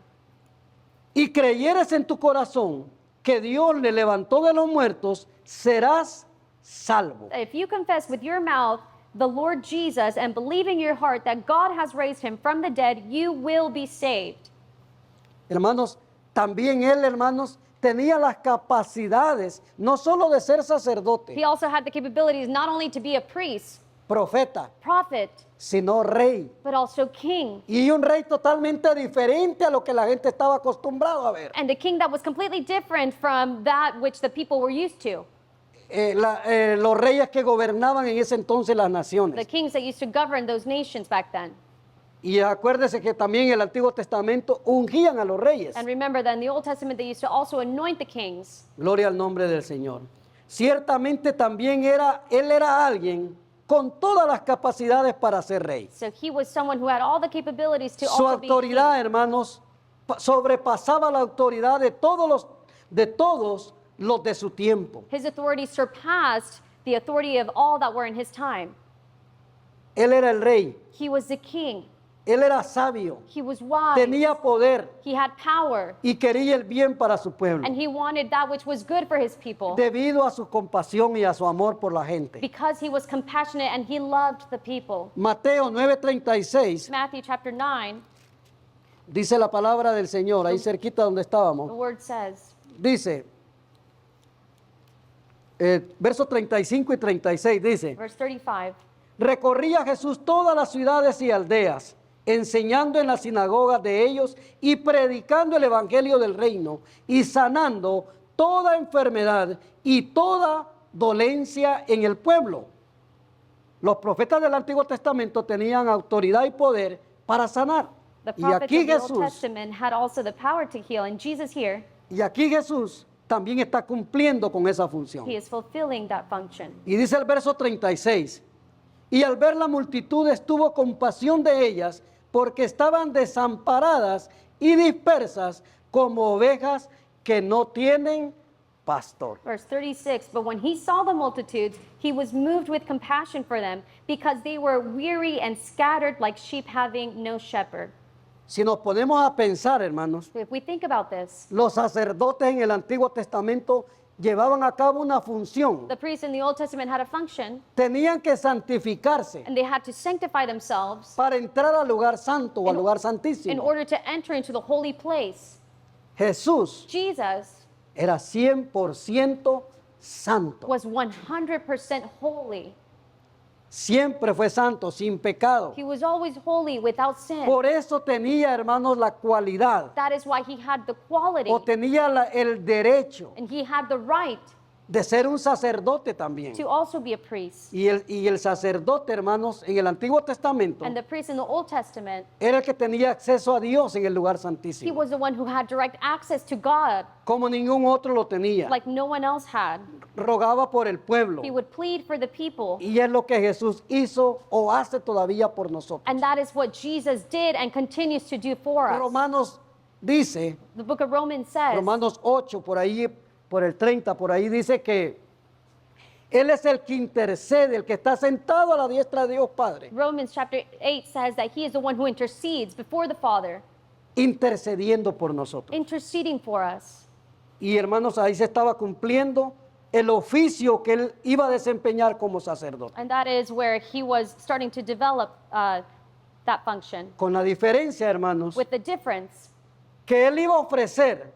y creyeres en tu corazón que Dios le levantó de los muertos, serás salvo. if you confess with your mouth the Lord Jesus and believe in your heart that God has raised him from the dead, you will be saved. Hermanos, también él, hermanos, tenía las capacidades no solo de ser sacerdote, He also had the capabilities not only to be a priest, profeta, prophet, sino rey. but also king. Y un rey totalmente diferente a lo que la gente estaba acostumbrado a ver. And a king that was completely different from that which the people were used to. Los reyes que gobernaban en ese entonces las The naciones. kings that used to govern those nations back then. Y acuérdese que también en el Antiguo Testamento ungían a los reyes. And remember that in the Old Testament they used to also anoint the kings. Gloria al nombre del Señor. Ciertamente también él era alguien con todas las capacidades para ser rey. So he was someone who had all the capabilities to Su also be autoridad, king. hermanos, sobrepasaba la autoridad de todos los de su tiempo. His authority surpassed the authority of all that were in his time. Él era el rey, He was the king. él era sabio, He was wise. tenía poder He had power. y quería el bien para su pueblo, And he wanted that which was good for his people debido a su compasión y a su amor por la gente. because he was compassionate and he loved the people. Mateo 9:36 Matthew chapter 9, dice la palabra del Señor, ahí cerquita donde the estábamos, word says, dice, versos 35 y 36, dice, verse 35, recorría Jesús todas las ciudades y aldeas, enseñando en las sinagogas de ellos y predicando el evangelio del reino y sanando toda enfermedad y toda dolencia en el pueblo. Los profetas del Antiguo Testamento tenían autoridad y poder para sanar. The Y prophets aquí of the Old Jesús, Testament had also the power to heal, and Jesus here, también está cumpliendo con esa función. he is fulfilling that function. Y dice el verso 36, y al ver la multitud tuvo compasión de ellas, porque estaban desamparadas y dispersas como ovejas que no tienen pastor. Verse 36, but when he saw the multitudes, he was moved with compassion for them, because they were weary and scattered like sheep having no shepherd. Si nos ponemos a pensar, hermanos, So if we think about this, los sacerdotes en el Antiguo Testamento llevaban a cabo una función. the priests in the Old Testament had a function, Tenían que santificarse and they had to sanctify themselves para entrar al lugar santo o al lugar in santísimo. order to enter into the holy place. Jesús Jesus era 100% santo. was 100% holy. Siempre fue santo, sin pecado. He was always holy without sin. Por eso tenía, hermanos, la cualidad That is why he had the quality o tenía el derecho and he had the right de ser un sacerdote también. to also be a priest. Y el sacerdote, hermanos, en el Antiguo Testamento And the priest in the Old Testament, era el que tenía acceso a Dios en el lugar he santísimo, was the one who had direct access to God como ningún otro lo tenía. like no one else had. Rogaba por el pueblo. He would plead for the people. Y es lo que Jesús hizo o hace todavía por nosotros. And that is what Jesus did and continues to do for us. Romanos dice, The book of Romans says, Romanos 8, por ahí, por el 30, por ahí dice que Él es el que intercede, el que está sentado a la diestra de Dios Padre, Romans chapter 8 says that he is the one who intercedes before the Father, intercediendo por nosotros. interceding for us. Y hermanos, ahí se estaba cumpliendo el oficio que Él iba a desempeñar como sacerdote. And that is where he was starting to develop that function. Con la diferencia, hermanos, With the difference que Él iba a ofrecer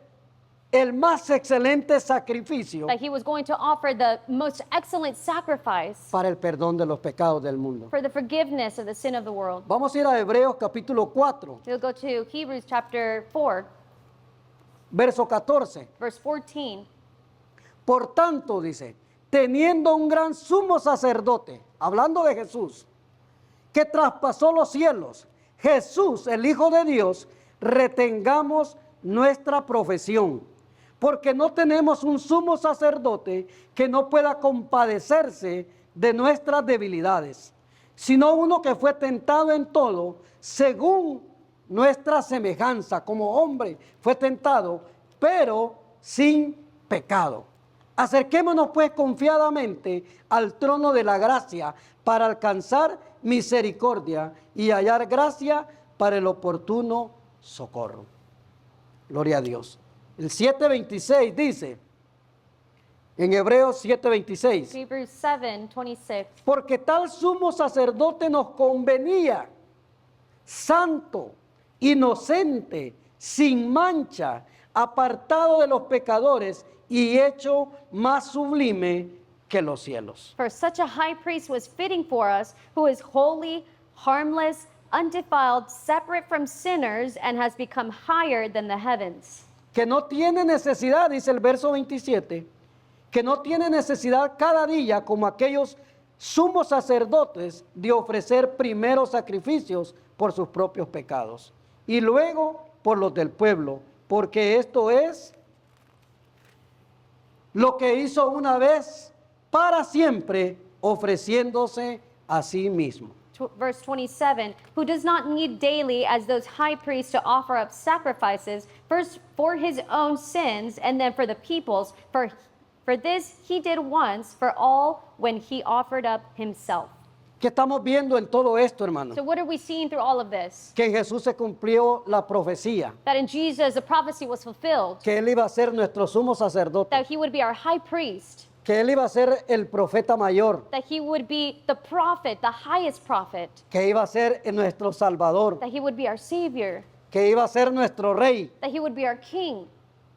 el más excelente sacrificio that he was going to offer the most excellent sacrifice para el perdón de los pecados del mundo. for the forgiveness of the sin of the world. Vamos a ir a Hebreos capítulo 4, We'll go to Hebrews chapter 4, verso 14. verse 14. Por tanto, dice, teniendo un gran sumo sacerdote, hablando de Jesús, que traspasó los cielos, Jesús, el Hijo de Dios, retengamos nuestra profesión, porque no tenemos un sumo sacerdote que no pueda compadecerse de nuestras debilidades, sino uno que fue tentado en todo, según nuestra semejanza, como hombre fue tentado, pero sin pecado. Acerquémonos pues confiadamente al trono de la gracia para alcanzar misericordia y hallar gracia para el oportuno socorro. Gloria a Dios. El 7:26 dice, en Hebreos 7:26, Hebrews 7:26. porque tal sumo sacerdote nos convenía, santo, inocente, sin mancha, apartado de los pecadores y hecho más sublime que los cielos. For such a high priest was fitting for us, who is holy, harmless, undefiled, separate from sinners, and has become higher than the heavens. Que no tiene necesidad, dice el verso 27, que no tiene necesidad cada día como aquellos sumos sacerdotes de ofrecer primero sacrificios por sus propios pecados y luego por los del pueblo, porque esto es lo que hizo una vez para siempre, ofreciéndose a sí mismo. Verse 27, who does not need daily as those high priests to offer up sacrifices, first for his own sins and then for the people's. For this he did once for all when he offered up himself. ¿Qué estamos viendo en todo esto, hermano? So what are we seeing through all of this? Que en Jesús se cumplió la profecía, That in Jesus the prophecy was fulfilled, que Él iba a ser nuestro sumo sacerdote, that he would be our high priest, que Él iba a ser el profeta mayor, that he would be the prophet, the highest prophet, que iba a ser nuestro salvador, that he would be our savior, que iba a ser nuestro rey, that he would be our king,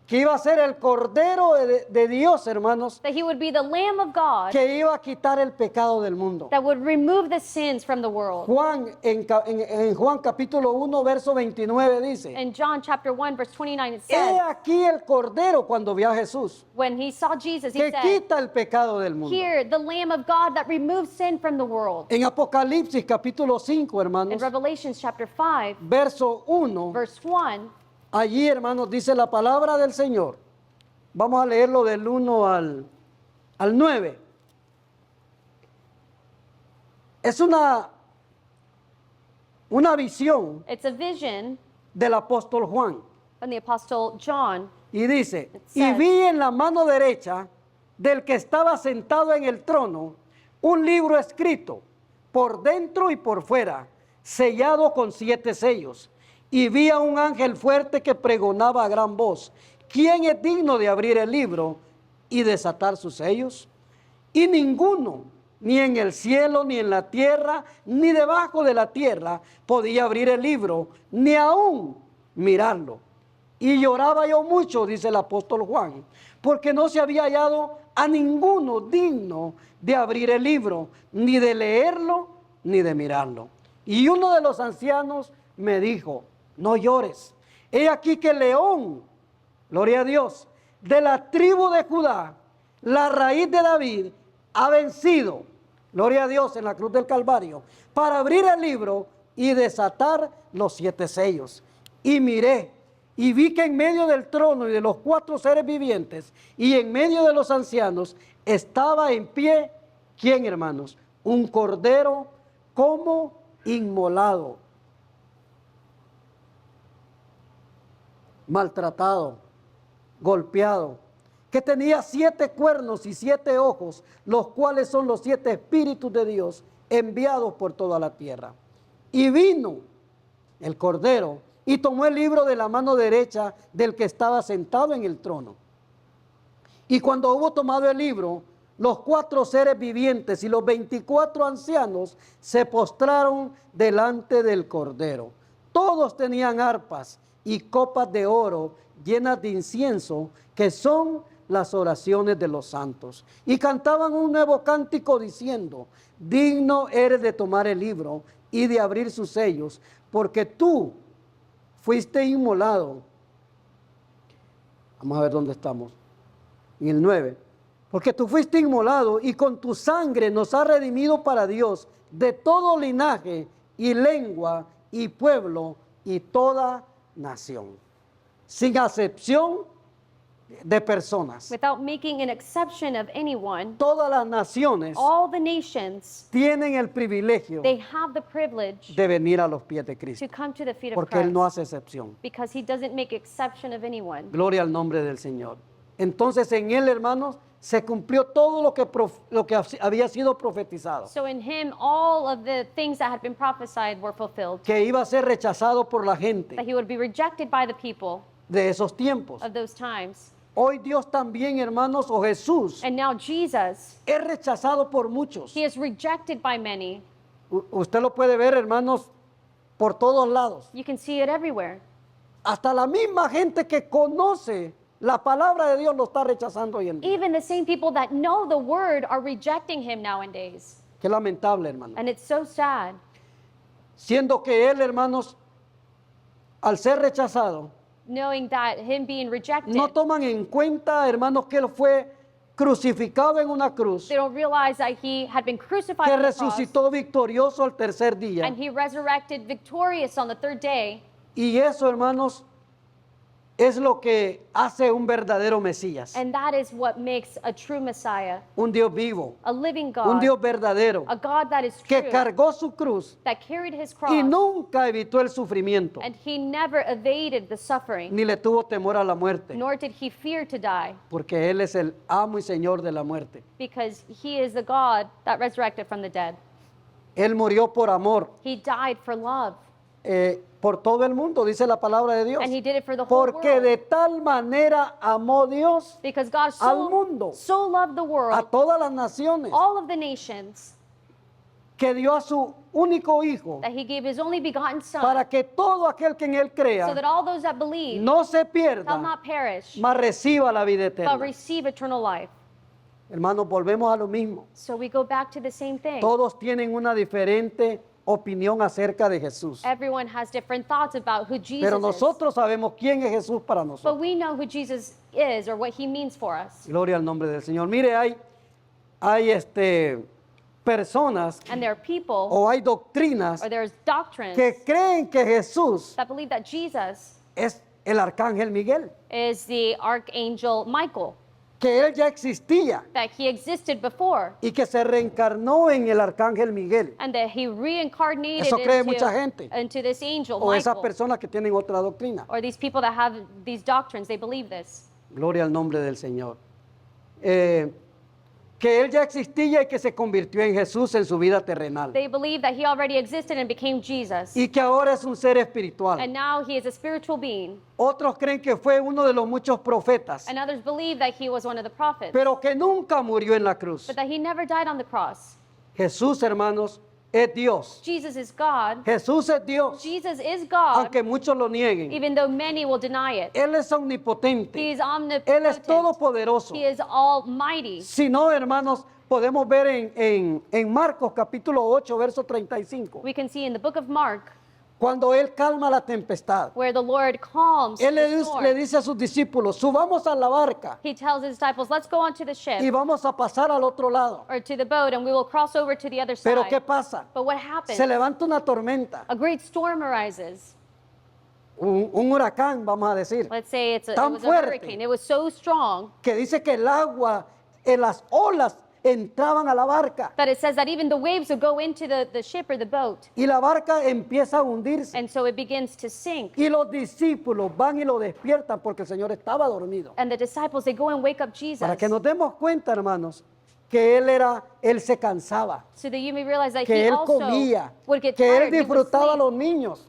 que iba a ser el Cordero de Dios, hermanos, that he would be the Lamb of God que iba a quitar el pecado del mundo. that would remove the sins from the world. Juan, en Juan capítulo 1, verso 29 dice, In John chapter 1, verse 29, it he said, aquí el Cordero cuando vio a Jesús, when he saw Jesus, he que said, quita el pecado del mundo. here, the Lamb of God that removes sin from the world. En Apocalipsis capítulo 5, In hermanos, Revelations chapter 5, verso 1, verse 1, allí, hermanos, dice la palabra del Señor. Vamos a leerlo del 1 al 9. Es una visión it's a vision del apóstol Juan. from the Apostle John. Y dice, y says- vi en la mano derecha del que estaba sentado en el trono un libro escrito por dentro y por fuera, sellado con 7 sellos. Y vi a un ángel fuerte que pregonaba a gran voz, ¿quién es digno de abrir el libro y desatar sus sellos? Y ninguno, ni en el cielo, ni en la tierra, ni debajo de la tierra, podía abrir el libro, ni aún mirarlo. Y lloraba yo mucho, dice el apóstol Juan, porque no se había hallado a ninguno digno de abrir el libro, ni de leerlo, ni de mirarlo. Y uno de los ancianos me dijo, no llores, he aquí que el león, gloria a Dios, de la tribu de Judá, la raíz de David, ha vencido, gloria a Dios, en la cruz del Calvario, para abrir el libro y desatar los 7 sellos. Y miré, y vi que en medio del trono y de los 4 seres vivientes, y en medio de los ancianos, estaba en pie, ¿quién, hermanos? Un cordero como inmolado, maltratado, golpeado, que tenía 7 cuernos y 7 ojos, los cuales son los 7 espíritus de Dios enviados por toda la tierra. Y vino el Cordero y tomó el libro de la mano derecha del que estaba sentado en el trono. Y cuando hubo tomado el libro, los 4 seres vivientes y los 24 ancianos se postraron delante del Cordero. Todos tenían arpas y copas de oro llenas de incienso, que son las oraciones de los santos. Y cantaban un nuevo cántico diciendo, digno eres de tomar el libro y de abrir sus sellos, porque tú fuiste inmolado. Vamos a ver dónde estamos. En el 9. Porque tú fuiste inmolado y con tu sangre nos has redimido para Dios de todo linaje y lengua y pueblo y toda nación, sin acepción de personas. Without making an exception of anyone, Todas las naciones all the nations, tienen el privilegio they have the privilege de venir a los pies de Cristo, to come to the feet of porque Él no Christ, hace excepción. because he doesn't make exception of anyone. Gloria al nombre del Señor. Entonces en Él, hermanos, se cumplió todo lo que había sido profetizado, So in him, all of the things that had been prophesied were fulfilled, que iba a ser rechazado por la gente that he would be rejected by the people de esos tiempos. of those times. Hoy Dios también, hermanos, o Jesús, And now Jesus, es rechazado por muchos. he is rejected by many. Usted lo puede ver, hermanos, por todos lados. You can see it everywhere. Hasta la misma gente que conoce la palabra de Dios lo está rechazando hoy en día. Even the same people that know the word are rejecting him nowadays. Qué lamentable, hermano. And it's so sad. Siendo que Él, hermanos, al ser rechazado, Knowing that him being rejected, no toman en cuenta, hermanos, que Él fue crucificado en una cruz, they don't realize that he had been crucified que on the cross, resucitó victorioso al tercer día. and he resurrected victorious on the 3rd day. Y eso, hermanos, es lo que hace un verdadero Mesías, And that is what makes a true Messiah, un Dios vivo, a living un God, Dios verdadero, a God that is que true, cargó su cruz that carried his y cross, nunca evitó el sufrimiento, and he never evaded the suffering, ni le tuvo temor a la muerte, nor did he fear to die, porque Él es el amo y Señor de la muerte. because he is the God that resurrected from the dead. Él murió por amor, He died for love, por todo el mundo, dice la palabra de Dios. and he did it for the whole Porque world. de tal manera amó Dios Because God al mundo, so loved the a world, todas las naciones, all of the nations, que dio a su único hijo that he gave his only begotten Son, para que todo aquel que en él so crea that all those that believe no se shall pierda, not perish, mas reciba la vida but eterna. receive eternal life. Hermanos, volvemos a lo mismo. So we go back to the same thing. Todos tienen una diferente opinión acerca de Jesús. Everyone has different thoughts about who Jesus Pero is. nosotros sabemos quién es Jesús para But nosotros. we know who Jesus is or what he means for us. Gloria al nombre del Señor. Mire, hay personas And there are people o hay doctrinas or there's doctrines que creen que Jesús that believe that Jesus es el arcángel Miguel, is the archangel Michael, que él ya existía that he existed before, y que se reencarnó en el arcángel Miguel. and that he reincarnated Eso cree mucha gente. into this angel O esas Michael. personas que tienen otra doctrina. Or these people that have these doctrines, they believe this. Gloria al nombre del Señor. Que él ya existía y que se convirtió en Jesús en su vida terrenal. They believe that he already existed and became Jesus. Y que ahora es un ser espiritual. And now he is a spiritual being. Otros creen que fue uno de los muchos profetas, And others believe that he was one of the prophets. pero que nunca murió en la cruz. But that he never died on the cross. Jesús, hermanos, es Dios. Jesus is God. Jesús es Dios, Jesus is God, aunque muchos lo nieguen. even though many will deny it. Él es He omnipotente. is Él es omnipotent. todopoderoso. He is almighty. Si no, hermanos, podemos ver en Marcos capítulo 8, verso 35, We can see in the book of Mark cuando Él calma la tempestad. where the Lord calms Él the storm. le dice a sus discípulos, subamos a la barca He tells his disciples, let's go onto the ship y vamos a pasar al otro lado. or to the boat and we will cross over to the other Pero side. ¿qué pasa? But what happens? Se levanta una tormenta, A great storm arises. un huracán, vamos a decir, Let's say it Tan was a fuerte. hurricane. It was so strong que dice que el agua, las olas entraban a la barca that it says that even the waves would go into the ship or the boat. y la barca empieza a hundirse. And so it begins to sink. Y los discípulos van y lo despiertan porque el Señor estaba dormido. And the disciples, they go and wake up Jesus. Para que nos demos cuenta, hermanos, que él se cansaba, So that you may realize that que he él also comía, would get que él tired. He would disfrutaba a sleep. los niños.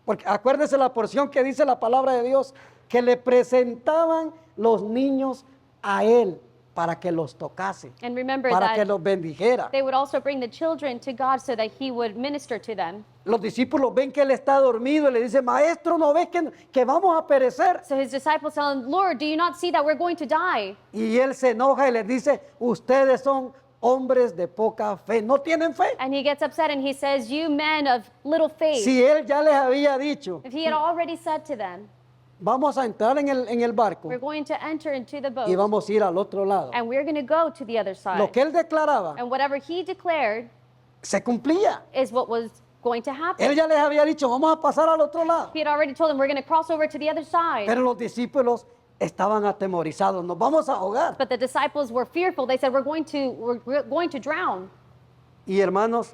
Porque acuérdese la porción que dice la palabra de Dios, que le presentaban los niños a él para que los tocase, And remember para que that los bendijera. they would also bring the children to God so that he would minister to them. Los discípulos ven que él está dormido y le dicen, maestro, ¿no ves que vamos a perecer? So his disciples tell him, Lord, do you not see that we're going to die? Y él se enoja y les dice, ustedes son hombres de poca fe, no tienen fe. And he gets upset and he says, you men of little faith. Si él ya les había dicho, If he had already said to them, vamos a entrar en el barco we're going to enter into the boat y vamos a ir al otro lado. and we're going to go to the other side. Lo que él declaraba And whatever he declared se cumplía. is what was going to happen. Él ya les había dicho, vamos a pasar al otro lado. He had already told them, we're going to cross over to the other side. Pero los discípulos estaban atemorizados, nos vamos a ahogar. But the disciples were fearful. They said, we're going to drown. Y hermanos,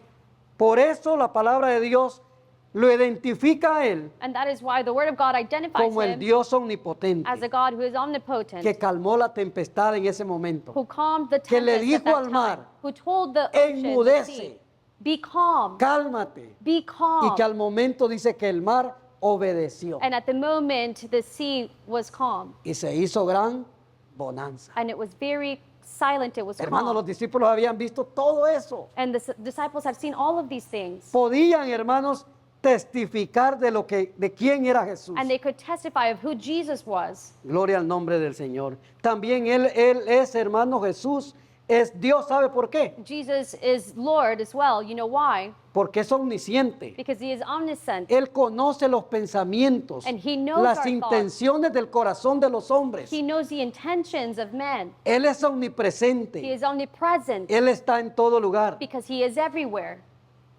por eso la palabra de Dios lo identifica a él And that is why the word of God identifies como el him Dios omnipotente, as a God who is omnipotent, que calmó la tempestad en ese momento. who calmed the que le tempest at dijo that al time, mar, who told the ocean, the "Enmudece. sea, be calm, Cálmate. be Y calm. que al momento dice que el mar obedeció And at the moment, the sea was calm. y se hizo gran bonanza. And it was very silent. It was Hermanos, los calm. discípulos habían visto todo eso. And the disciples have seen all of these things. Podían, hermanos, testificar de quién era Jesús. And they could testify of who Jesus was. Gloria al nombre del Señor. También él es, hermano, Jesús es Dios. ¿Sabe por qué? Jesus is Lord as well. You know why? Porque es omnisciente. Because he is omniscient. Él conoce los pensamientos, And he knows las our intenciones del corazón de los hombres. He knows the intentions of men. Él es He omnipresente. is omnipresent Él está en todo lugar. because he is everywhere.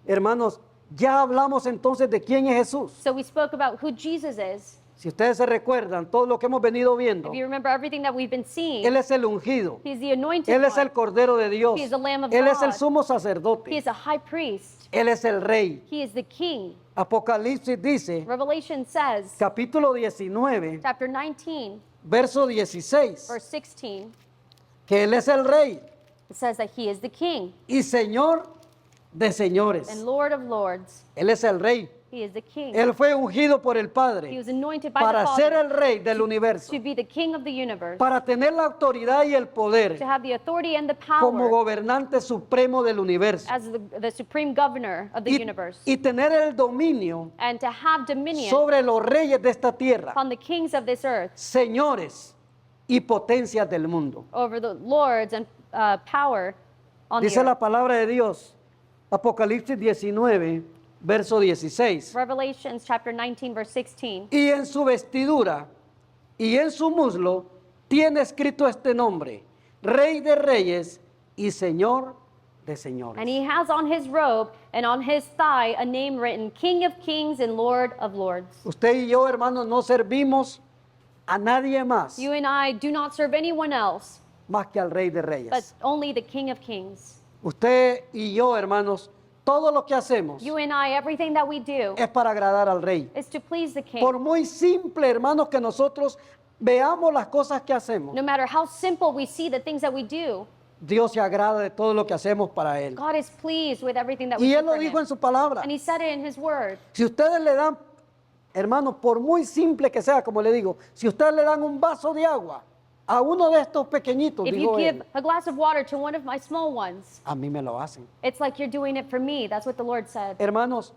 Hermanos, ya hablamos entonces de quién es Jesús. So we spoke about who Jesus is. Si ustedes se recuerdan, todo lo que hemos venido viendo, If you remember everything that we've been seeing, Él es el ungido. he's the anointed Él es el one. Cordero de Dios. He is the Lamb of Él es el God. sumo He sacerdote. is a high priest. Él es el rey. He is the king. Apocalipsis dice, Revelation says, capítulo 19, chapter 19, verso 16, verse 16, que Él es el rey it says that he is the king y Señor de señores. and Lord of lords. Él es el rey He is the king. Él fue ungido por el He Padre was anointed by para the ser Father el rey del universo, to be the king of the universe, para tener la autoridad y el poder to have the authority and the como power gobernante supremo del universo as the supreme governor of the universe, y tener el dominio and to have dominion sobre los reyes de esta tierra, upon the kings of this earth, señores y potencias del mundo. over the lords and power on the Dice la earth. palabra de Dios, Apocalipsis 19, verso 16. Revelations chapter 19, verse 16. Y en su vestidura y en su muslo tiene escrito este nombre: Rey de Reyes y Señor de Señores. And he has on his robe and on his thigh a name written, King of Kings and Lord of Lords. Usted y yo, hermanos, no servimos a nadie más You and I do not serve anyone else, más que al Rey de but Reyes. only the King of Kings. Usted y yo, hermanos, todo lo que hacemos You and I, everything that we do es para agradar al Rey. is to please the King. Por muy simple, hermanos, que nosotros veamos las cosas que hacemos, No matter how simple we see the things that we do, Dios se agrada de todo lo que hacemos para Él. God is pleased with everything that we Y do Él lo for dijo him. en su palabra. And he said it in his word. Si ustedes le dan, hermanos, por muy simple que sea, como le digo, si ustedes le dan un vaso de agua a uno de estos pequeñitos, If you dijo give Él, a glass of water to one of my small ones, a mí me lo hacen. it's like you're doing it for me. That's what the Lord said. Hermanos,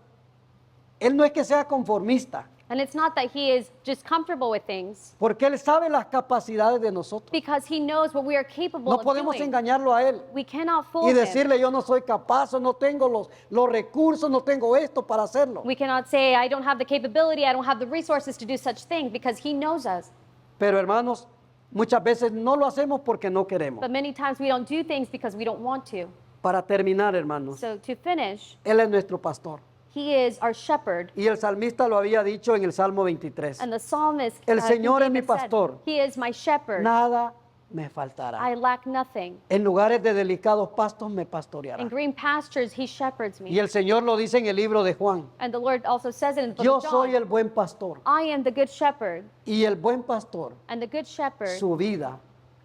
Él no es que sea conformista, And it's not that he is just comfortable with things, porque Él sabe las capacidades de nosotros. because he knows what we are capable No of podemos doing. engañarlo a Él We cannot fool y him. decirle yo no soy capaz, o no tengo los recursos, no tengo esto para hacerlo. We cannot say, I don't have the capability, I don't have the resources to do such thing, because he knows us. Pero hermanos, muchas veces no lo hacemos porque no queremos. But many times we don't do things because we don't want to. Para terminar, hermanos, So to finish, Él es nuestro pastor. he is our shepherd. Y el salmista lo había dicho en el Salmo 23. And the psalmist, El King Señor es mi David said, pastor. he is my shepherd. Nada me faltará. I lack nothing. En lugares de delicados pastos me In pastoreará. green pastures he shepherds Y me. el Señor lo dice en el libro de Juan. And the Lord also says it in the book Yo of John. soy el buen pastor. I am the good shepherd. Y el buen pastor And the good shepherd su vida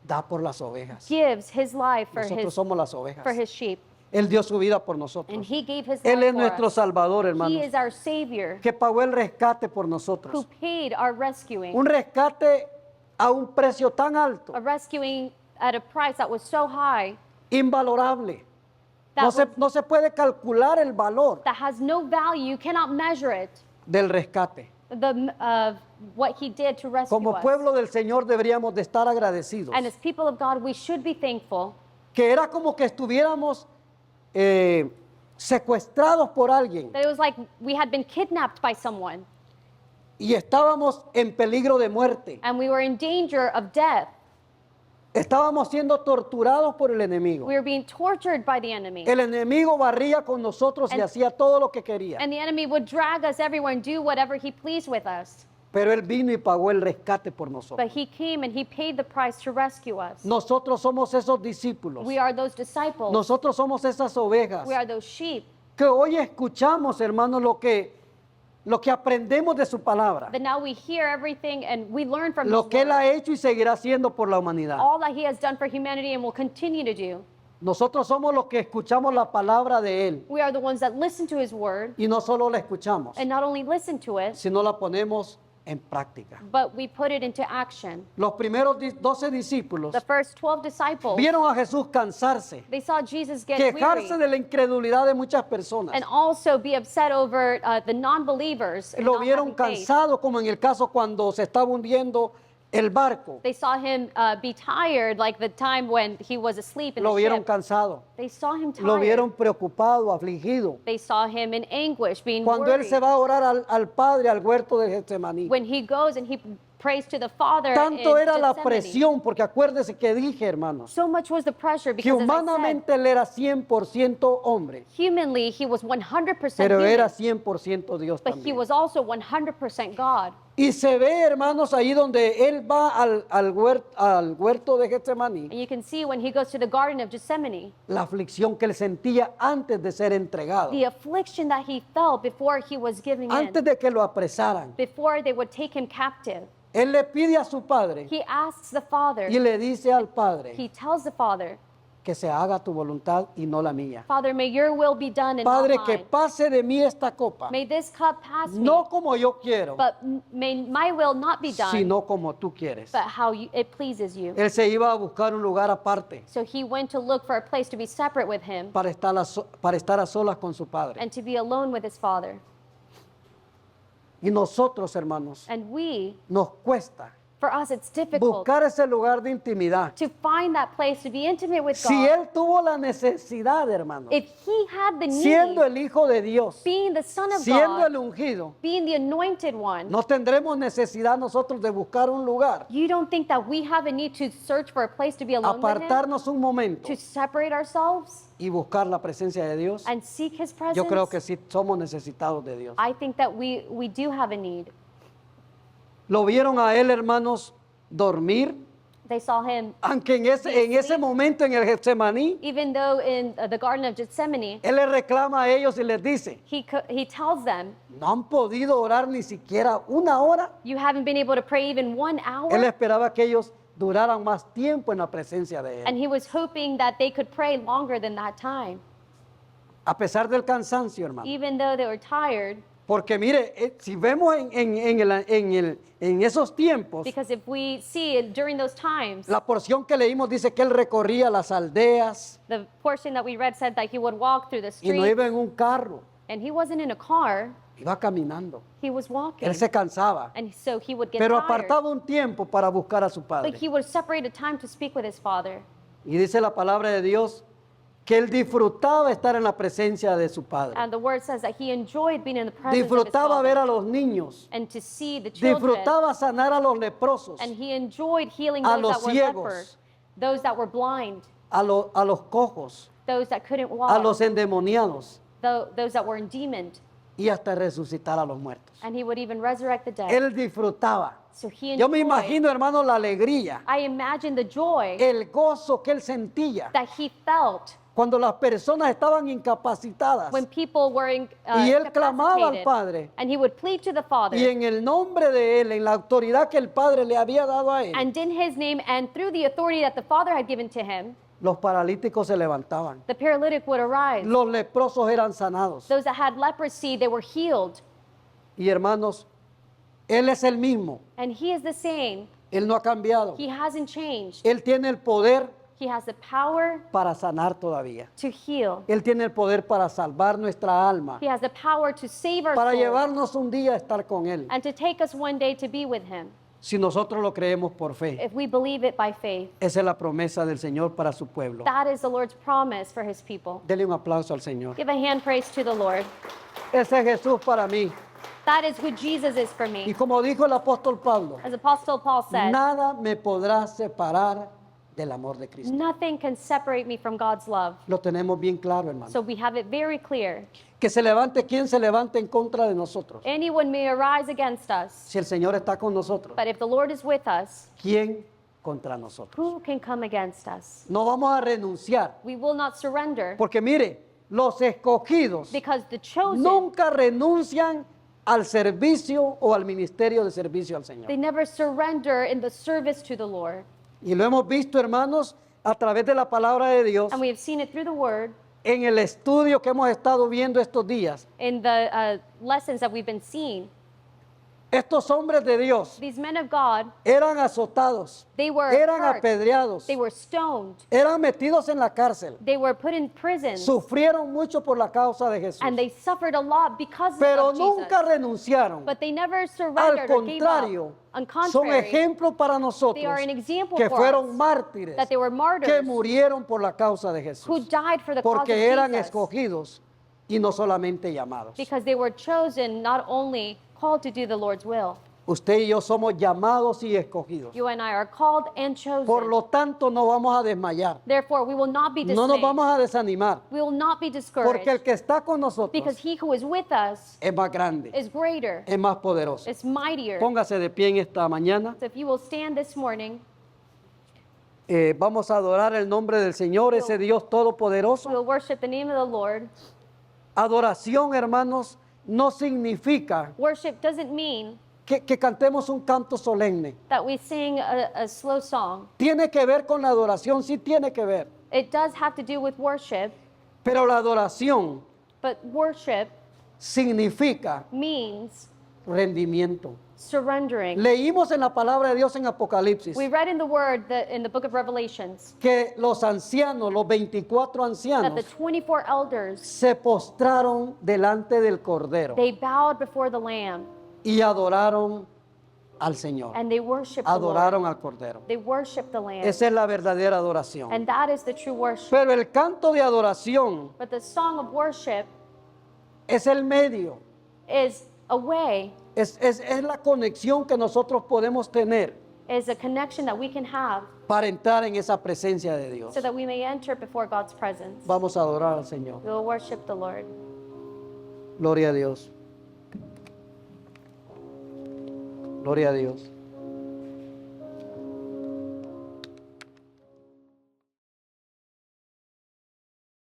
da por las ovejas. gives his life for Nosotros somos las ovejas. his sheep. Él dio su vida por And nosotros. he gave his Él life es for nuestro us. Salvador, He hermanos, is our Savior que pagó el rescate por who nosotros. paid our rescuing. Un rescate a un precio tan alto, A rescuing at a price that was so high invalorable. that, No se puede calcular el valor that has no value. You cannot measure it. del rescate. What he did to rescue Como us. pueblo del Señor deberíamos de estar agradecidos. And as people of God, we should be thankful. Que era como que estuviéramos secuestrados por alguien That it was like we had been kidnapped by someone y estábamos en peligro de muerte. and we were in danger of death. Estábamos siendo torturados por el enemigo. We were being tortured by the enemy. El enemigo barría con nosotros y And- hacía todo lo que quería. And the enemy would drag us everywhere and do whatever he pleased with us. Pero Él vino y pagó el rescate por nosotros. But he came and he paid the price to rescue us. Nosotros somos esos discípulos. We are those disciples. Nosotros somos esas ovejas We are those sheep que hoy escuchamos, hermanos, lo que aprendemos de su palabra. that now we hear everything and we learn from Lo his que Él word. ha hecho y seguirá haciendo por la humanidad. All that he has done for humanity and will continue to do. Nosotros somos los que escuchamos la palabra de Él We are the ones that listen to his word y no solo la escuchamos, and not only listen to it, sino la ponemos en práctica. but we put it into action. Los primeros 12 discípulos The first 12 disciples, vieron a Jesús cansarse, they saw Jesus get quejarse weary de la incredulidad de muchas personas. and also be upset over the non-believers. and Lo not vieron having faith. cansado, como en el caso cuando se estaba hundiendo el barco. They saw him be tired, like the time when he was asleep in Lo the vieron ship. cansado, They saw him lo vieron tired. preocupado, afligido. They saw him in anguish, being Cuando Él worried. se va a orar al Padre, al huerto de Getsemaní. When he goes and he prays to the Father Tanto in era la Gethsemane. presión, porque acuérdese que dije, hermanos, So much was the pressure que because, as I said, humanamente Él era 100% hombre, humanly he was 100% pero human, era 100% Dios but he también. was also 100% God. Y se ve, hermanos, ahí donde Él va al huerto de Getsemaní, And you can see when he goes to the Garden of Gethsemane, la aflicción que Él sentía antes de ser entregado, the affliction that he felt before he was giving antes in, de que lo apresaran. before they would take him captive. Él le pide a su Padre He asks the Father, y le dice al Padre, he tells the Father, que se haga tu voluntad y no la mía. Father, may your will be done and Padre, not que mine. pase de mí esta copa, May this cup pass me, no como yo quiero, but may my will not be done, sino como tú quieres. but how it pleases you. Él se iba a buscar un lugar aparte So he went to look for a place to be separate with him para estar a solas con su Padre. and to be alone with his Father. Y nosotros, hermanos, And we, nos cuesta for us, it's difficult buscar ese lugar de intimidad. to find that place to be intimate with Si God. Él tuvo la necesidad, hermanos, If he had the siendo need, el Hijo de Dios, being the Son of siendo God, el ungido, being the anointed one, no tendremos necesidad nosotros de buscar un lugar, you don't think that we have a need to search for a place to be alone with him, apartarnos un momento to separate ourselves y buscar la presencia de Dios. and seek his Yo creo presence? que sí somos necesitados de Dios. I think that we do have a need. Lo vieron a Él, hermanos, dormir, They saw him, aunque en ese momento en el Getsemaní, even though in the Garden of Gethsemane, Él les reclama a ellos y les dice, he tells them, no han podido orar ni siquiera una hora. you haven't been able to pray even 1 Él hour. esperaba que ellos duraran más tiempo en la presencia de And Él. he was hoping that they could pray longer than that time, A pesar del cansancio, hermano. even though they were tired. Porque mire, si vemos en esos tiempos, Because if we see it during those times, la porción que leímos dice que Él recorría las aldeas the portion that we read said that he would walk through the y no streets, iba en un carro, and he wasn't in a car, iba caminando. he was walking. Él se cansaba, And so he would get pero tired. apartaba un tiempo para buscar a su But Padre. he would separate a time to speak with his Father. Y dice la palabra de Dios que Él disfrutaba estar en la presencia de su Padre. And the word says that he enjoyed being in the presence of his Disfrutaba ver Father a los niños. and to see the children. Disfrutaba sanar a los leprosos, And he enjoyed healing a those los that were ciegos, lepers, those that were blind, a los cojos, those that couldn't a walk, los endemoniados those that were endemoned. y hasta resucitar a los muertos. And he would even resurrect the dead. Él disfrutaba. So he Yo me enjoyed. imagino, hermano, la alegría, I imagine the joy el gozo que él sentía that he felt cuando las personas estaban incapacitadas when people were y él clamaba al incapacitated. Padre And he would plead to the Father. y en el nombre de él, en la autoridad que el Padre le había dado a él, And in his name and through the authority that the Father had given to him, los paralíticos se levantaban, the paralytic would arise. los leprosos eran sanados. Those that had leprosy, they were healed. Y hermanos, él es el mismo, And he is the same. él no ha cambiado. He hasn't changed. Él tiene el poder He has the power para sanar todavía. to heal. Él tiene el poder para salvar nuestra alma, He has the power to save our para soul llevarnos un día a estar con Él, and to take us one day to be with him si nosotros lo creemos por fe. if we believe it by faith. Esa es la promesa del Señor para su pueblo. That is the Lord's promise for his people. Dele un aplauso al Señor. Give a hand praise to the Lord. Ese es Jesús para mí. That is who Jesus is for Y me. como dijo el apóstol Pablo, As Apostle Paul said, nada me podrá separar del amor de Cristo. nothing can separate me from God's love. Lo tenemos bien claro, hermano. So we have it very clear. Que se levante quien se levante en contra de nosotros. Anyone may arise against us, Si el Señor está con nosotros, but if the Lord is with us, ¿quién contra nosotros? who can come against us? No vamos a renunciar. We will not surrender Porque mire, los escogidos because the chosen, nunca renuncian al servicio o al ministerio de servicio al Señor. they never surrender in the service to the Lord. Y lo hemos visto, hermanos, a través de la palabra de Dios, And we have seen it through the word en el estudio que hemos estado viendo estos días. in the lessons that we've been seeing. Estos hombres de Dios These men of God, eran azotados, they were eran hurt, apedreados, they were stoned, eran metidos en la cárcel, they were put in prison, sufrieron mucho por la causa de Jesús, and they suffered a lot because pero of nunca Jesus. renunciaron. But they never Al surrendered or gave up. contrario, On son contrary, ejemplos para nosotros they are an example que for fueron us, mártires, that they were martyrs que murieron por la causa de who Jesús, died for the cause porque of eran Jesus escogidos y no solamente llamados. because they were chosen, not only called to do the Lord's will. Usted y yo somos llamados y escogidos. You and I are called and chosen. Por lo tanto, no vamos a desmayar, Therefore, we will not be no nos dismayed. vamos a desanimar, We will not be discouraged porque el que está con nosotros because he who is with us es más grande, is greater, es más poderoso. is mightier. Póngase de pie en esta mañana. So if you will stand this morning, Vamos a adorar el nombre del Señor, ese Dios we todopoderoso. will worship the name of the Lord. Adoración, hermanos, no significa Worship doesn't mean que cantemos un canto solemne. that we sing a slow song. Tiene que ver con la adoración, sí tiene que ver. It does have to do with worship, pero la adoración but worship significa means rendimiento. surrendering. Leímos en la palabra de Dios en Apocalipsis We read in the word that in the book of Revelations que los ancianos, los 24 that ancianos, the 24 elders, se postraron delante del Cordero they bowed before the Lamb y adoraron al Señor. and they worshiped the Lord. Adoraron al Cordero. They worshiped the Lamb. Esa es la verdadera adoración. And that is the true worship. Pero el canto de adoración But the song of worship es el medio, is a way, es la conexión que nosotros podemos tener is a connection that we can have para entrar en esa presencia de Dios. so that we may enter before God's presence. Vamos a adorar al Señor. We will worship the Lord. Gloria a Dios. Gloria a Dios.